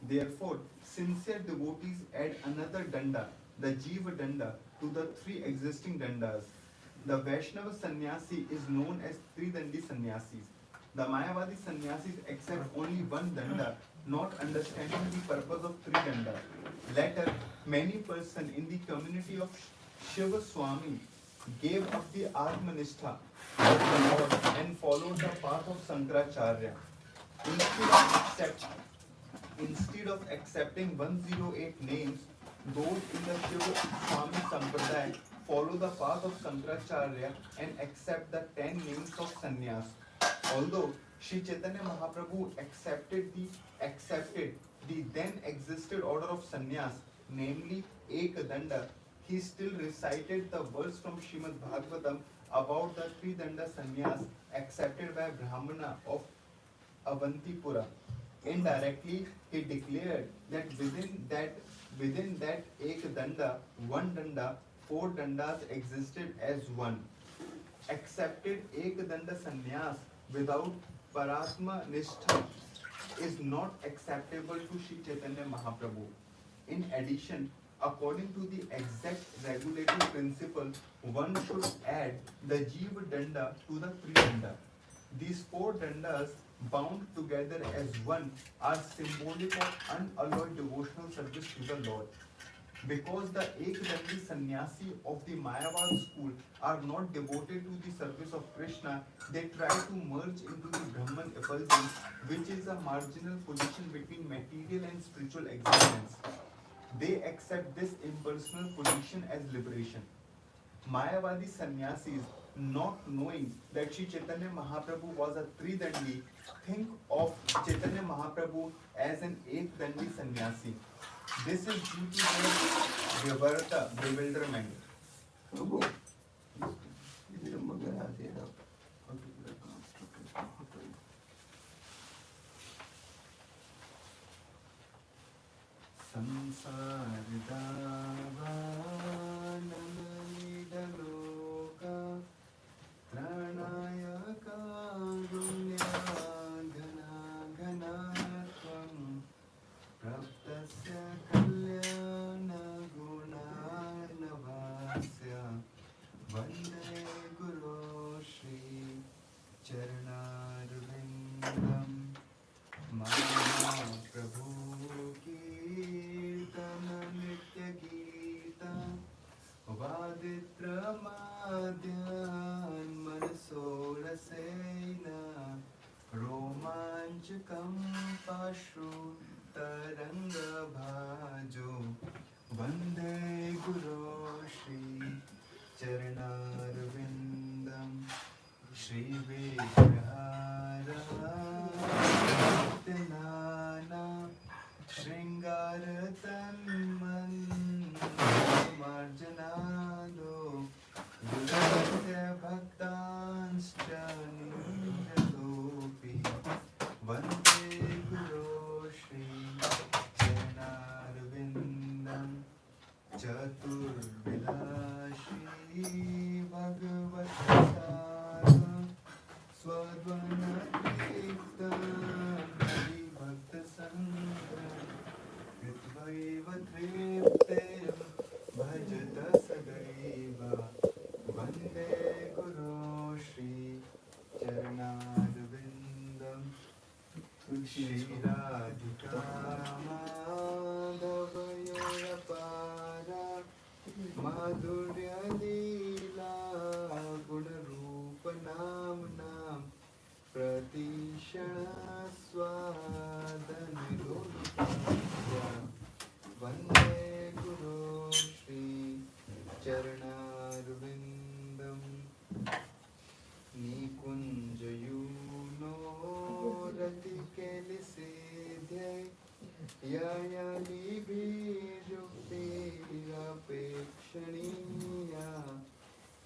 Therefore, sincere devotees add another danda, the Jiva danda, to the three existing dandas. The Vaishnava sannyasi is known as Tridandi sannyasis. The Mayavadi sannyasis accept only one danda, not understanding the purpose of three danda. Later, many persons in the community of Shiva Swami gave up the Atmanistha of the Lord and followed the path of Sankaracharya. Instead of accepting 108 names, those in the Shiva Swami Sampradaya follow the path of Sankaracharya and accept the 10 names of sannyas. Although Sri Chaitanya Mahaprabhu accepted the then existed order of sannyas, namely Ekadanda, he still recited the verse from Srimad Bhagavatam about the three danda sannyas accepted by Brahmana of Avantipura. Indirectly, he declared that within that Ekadanda, one danda, four dandas existed as one. Accepted Ekadanda sannyas without Paratma Nishtha is not acceptable to Sri Chaitanya Mahaprabhu. In addition, According to the exact regulatory principle, one should add the Jeev Danda to the Tri-Danda. These four dandas bound together as one are symbolic of unalloyed devotional service to the Lord. Because the Ekdandi sannyasi of the Mayavad school are not devoted to the service of Krishna, they try to merge into the Brahman effulgence, which is a marginal position between material and spiritual existence. They accept this impersonal position as liberation. Mayavadi sannyasis, not knowing that Sri Chaitanya Mahaprabhu was a Tridandi, think of Chaitanya Mahaprabhu as an Ekdandi sannyasi. This is due to their Vivarta, bewilderment. Samsaridavanamanidaloka Tranaya karunya ghanatvam Praptasya kalyana gunarnavasya Vande Guru Shri Charanarvindam Mahaprabhu Kirtana Nitya Gita Vaditra Madhyan Manasorasena Romanchakam Pashu Taranga Bhajo Vande Guru Shri Charanarvindam Shri Vigrahara Nityanana Shringaratan Marjanado Gulatya Bhaktanscha Nindradopi Vande Guru Shri Charanarvindam Chaturvilashi Bhagavatasara Swadvanakrita Hari Bhakta Sangha Kritvaiva Triptem Bhajata Sadaiva Vande Guru Shri Charanarvindam Shri Radhika Madhavayoga Para Madhurya Leela Gunarupa Namnam Pratishana Swadanilodipasya Vande Guru Shri Charanarvindam Nikunjayuno Ratikelisidhya Yaya Libijupirapekshaniya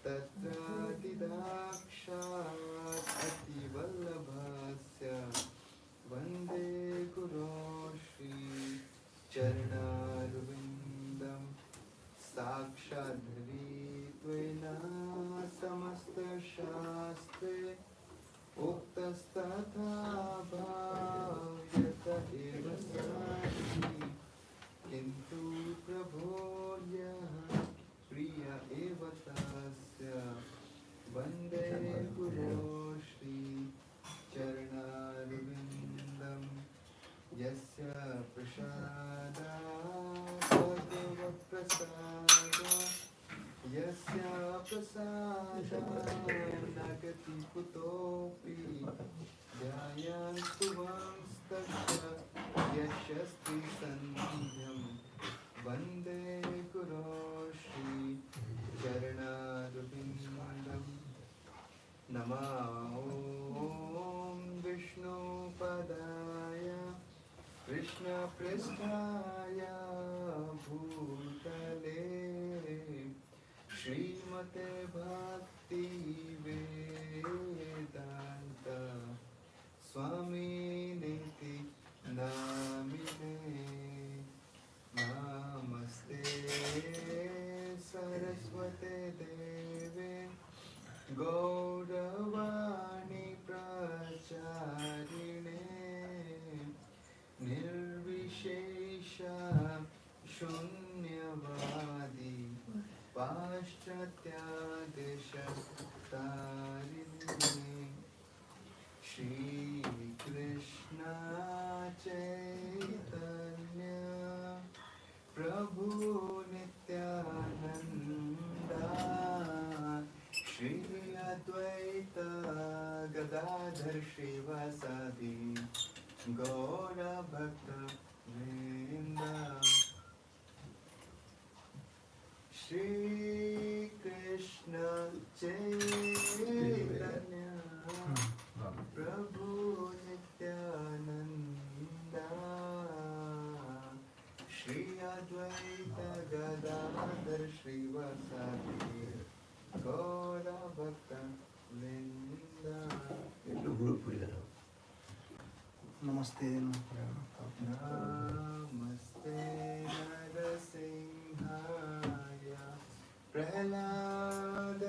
Tatratidakshat Ativallabhasya Vande Guru Shri Charanarvindam Sakshadhari Tvena Samasta Shastre Uktastatha Bhavyata Eva Sati Kintu Prabhodya Priya Eva Tasya Vande Guru Shri Charanarvindam Yasya Prasada Bhagava Prasada Yasya Prasada Nagati Putopi Jayantu Vangstasya Yashasti Sandhyam Vande Guru Shri Charanarvindam Nama Om Vishnu Padaya Krishna Prasthaya Bhutale Srimate Bhakti Vedanta Swami Niti Namine Namaste Saraswate Deve Gauravani Pracharine Nirvishesha Shunyava Gadadhar श्रीवासादि गौर भक्त वृंदा श्री कृष्ण चैतन्य प्रभु नित्यानंदा श्री अद्वैत गदाधर श्रीवासादि गौर भक्त वृंदा। नमस्ते नमस्ते नरसिंहाय प्रह्लादायिने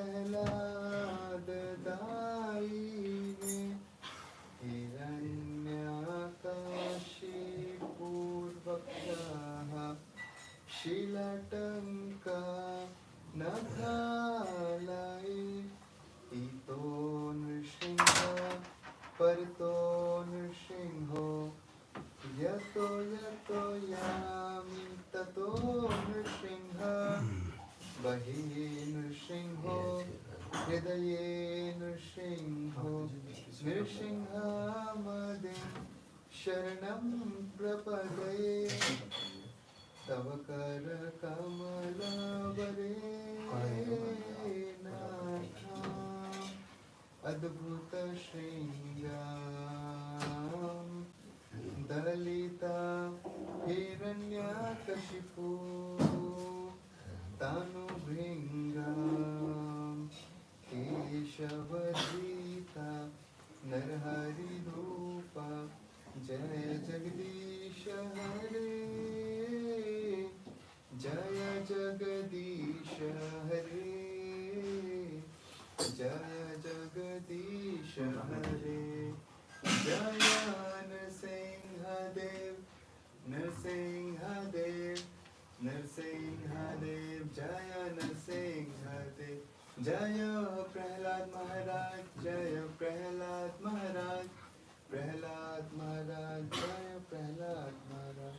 हिरण्यकशिपूर्वक्षः शीलटङ्का नखालये इतो नृसिंह परतो नृसिंहो यतो यतो यामि ततो नृसिंह बहिः नृसिंहो हृदये नृसिंहो नृसिंहमदिं शरणं प्रपदे तव करकमलवरेण अद्भुत श्रृंगार दलिता हिरण्यकशिपु तानुभृङ्गां केशवधीता नरहरिरूपा जय जगदीश हरे जय जगदीश हरे जय जगदीश हरे जय नरसिंहदेव नरसिंहदेव नरसिंहदेव जय नरसिंहदेव जय प्रहलाद महाराज जय प्रहलाद महाराज प्रहलाद महाराज जय प्रहलाद महाराज।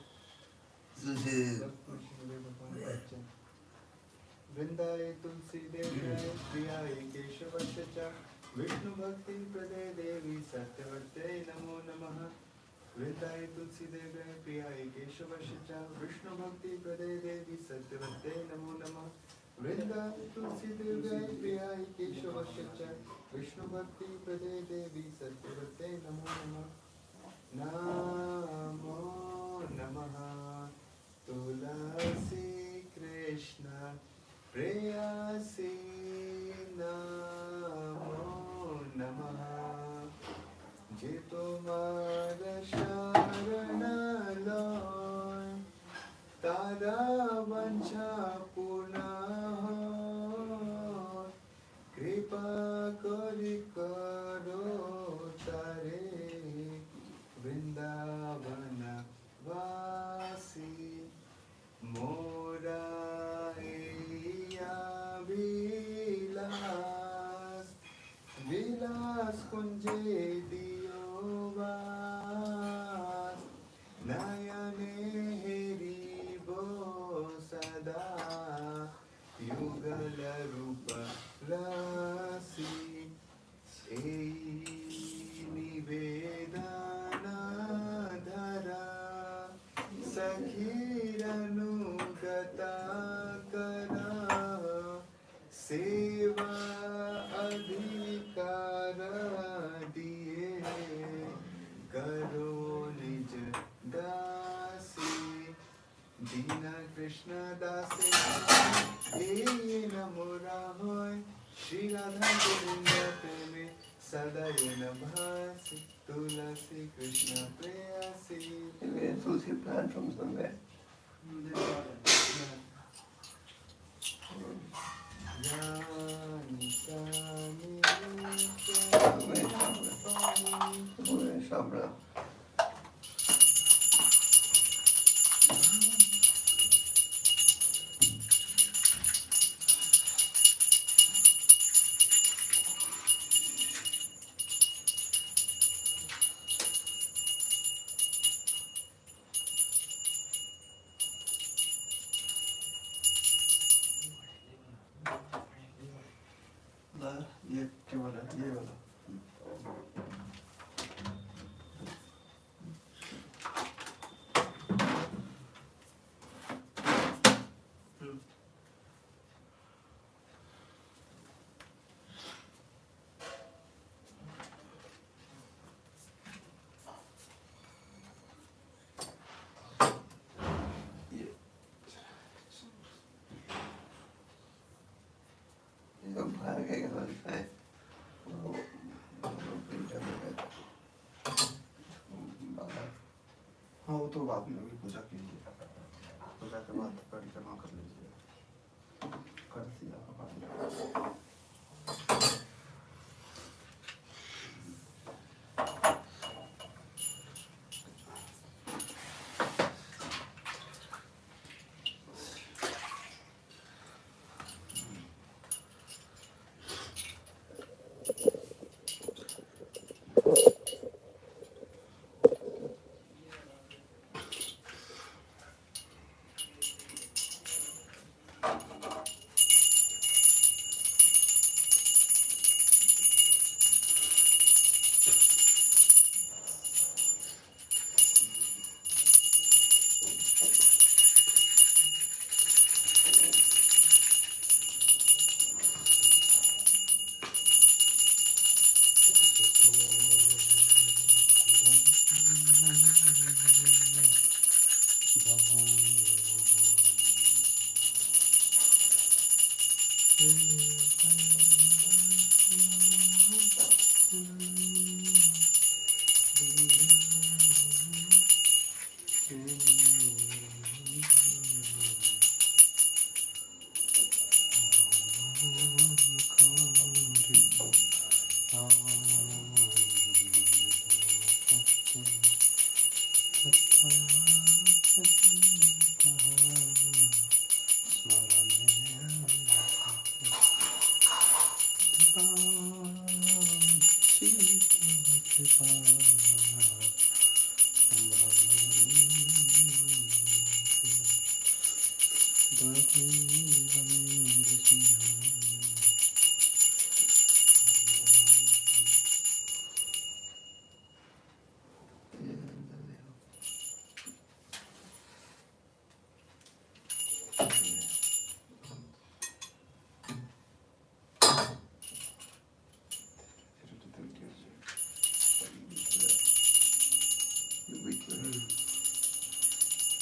वृंदाय तुलसी देव्याय प्रियाय केशवश च विष्णु भक्ति प्रदे देवी सत्यवत्यै नमो नमः। वृंदाय तुलसी देव्याय प्रियाय केशवश च विष्णु भक्ति प्रदे देवी सत्यवत्यै नमो नमः। वृंदाय तुलसी देव्याय प्रियाय केशवश च विष्णु भक्ति प्रदे देवी सत्यवत्यै नमो नमः। नमो नमः तुलसी कृष्ण प्रेयसी नमो नमः। जे तुम्हार शरण लय तारा वंशा पूर्ण होय कृपा करि करो तारे वृंदावन वासी मोरा विलास विलास कुंजे दियो वास नयने हेरी बो सदा युगल रूप राशि निवेदन धरा सखीरनुगता करा सेवा अधिकार दिए करो निज दासी दीन कृष्ण दासे ए नमोरा होय श्री राधा गोविंद प्रेमे सदा ये न भासी तुलसी कृष्ण प्रेयसी। तुलसी plant from somewhere. Shabra. ये वाला ये तो भागेगा बोलता है वो पूजा में रहता बाहर। हाँ वो तो बाद में होगी, पूजा कीजिए, पूजा के बाद परिक्रमा कर लीजिए, कर दिया बाद में।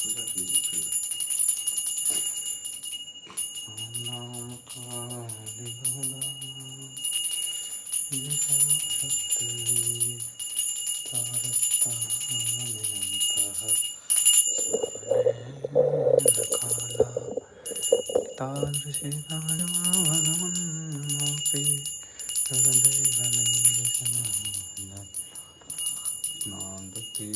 पूजा कीजिए फिर। नाम काली बहुधा शक्ति तारस्तान्यन्तः स्मरणेन काला तादृशी भगवन्मापि जगदेवमेव नान्दति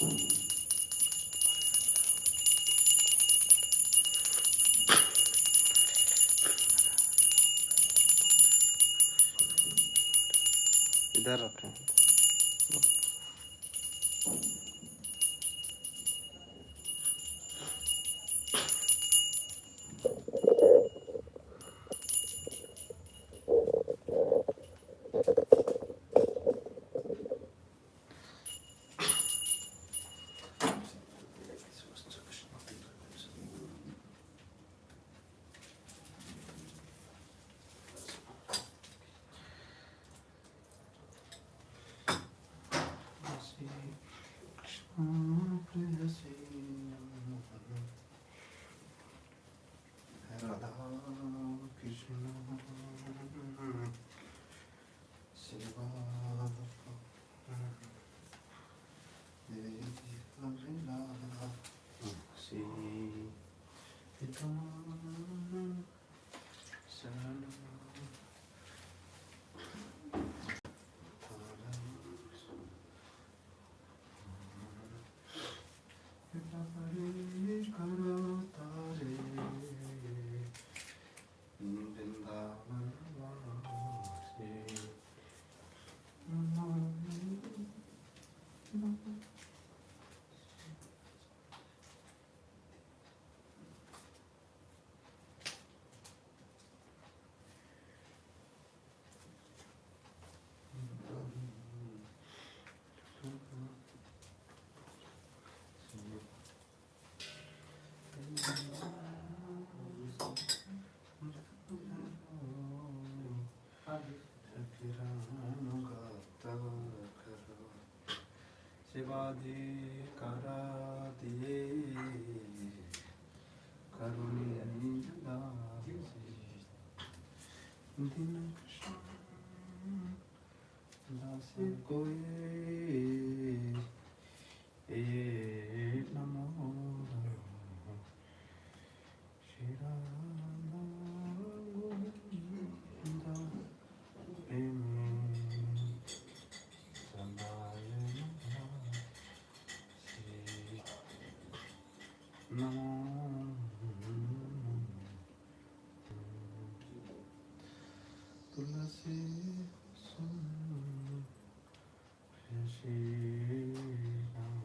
इधर रखें। राधा कृष्ण शिवा शिवाजी करा दिए करुणी दिन कृष्ण दास कोई ए नमो श्री राम गोविंद प्रेमी सदाय नमो तुलसी श्री राम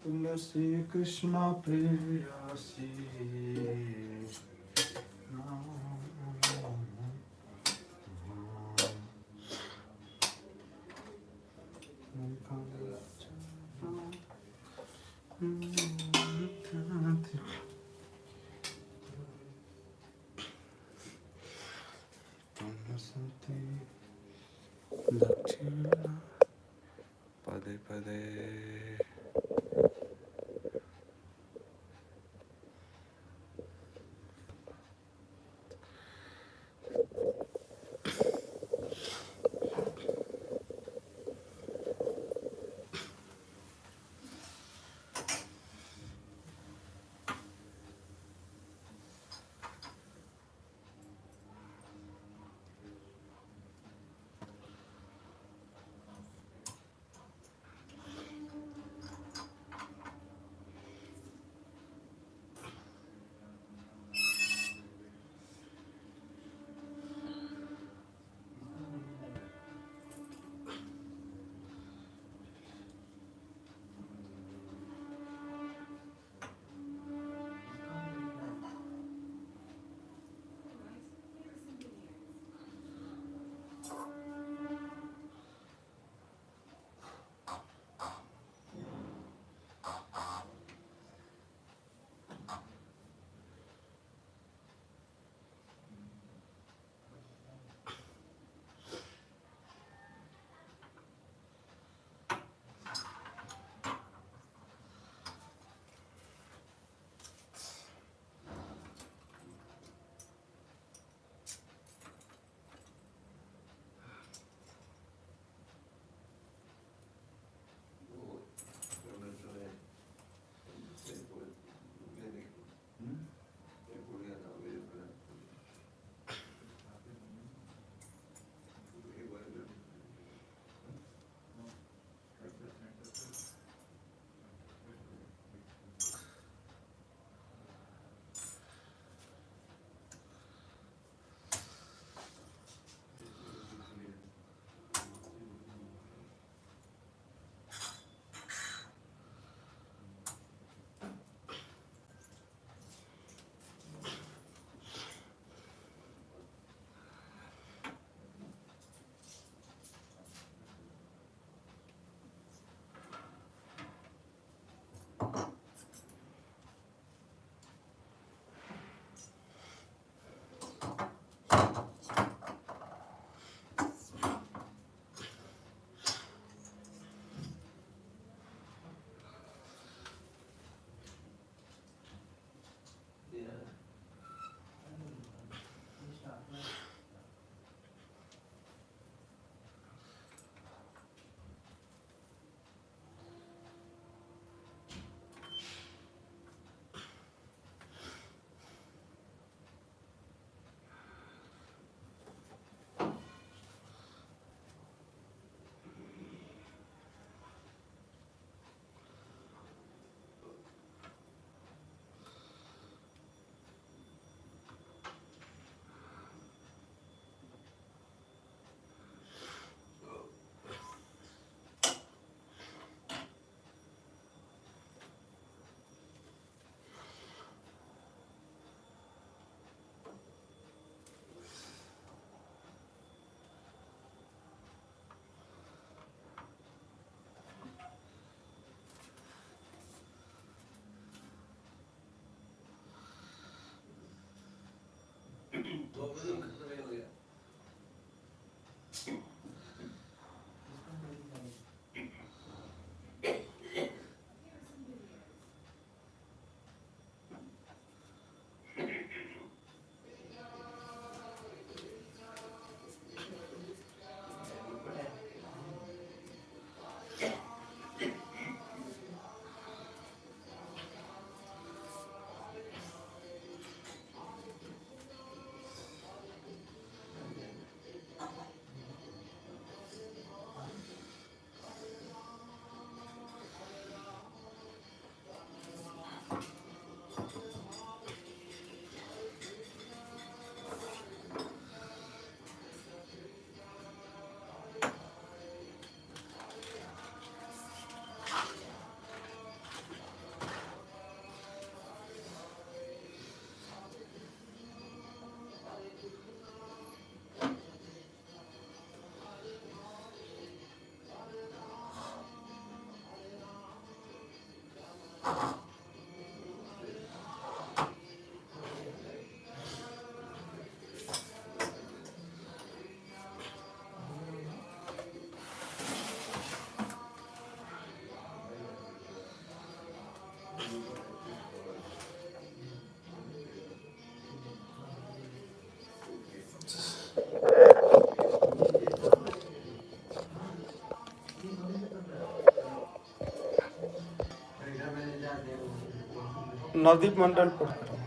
तुलसी कृष्ण प्रेयसी दक्षिण पदे पदे नवदीप मंडल पढ़ करो।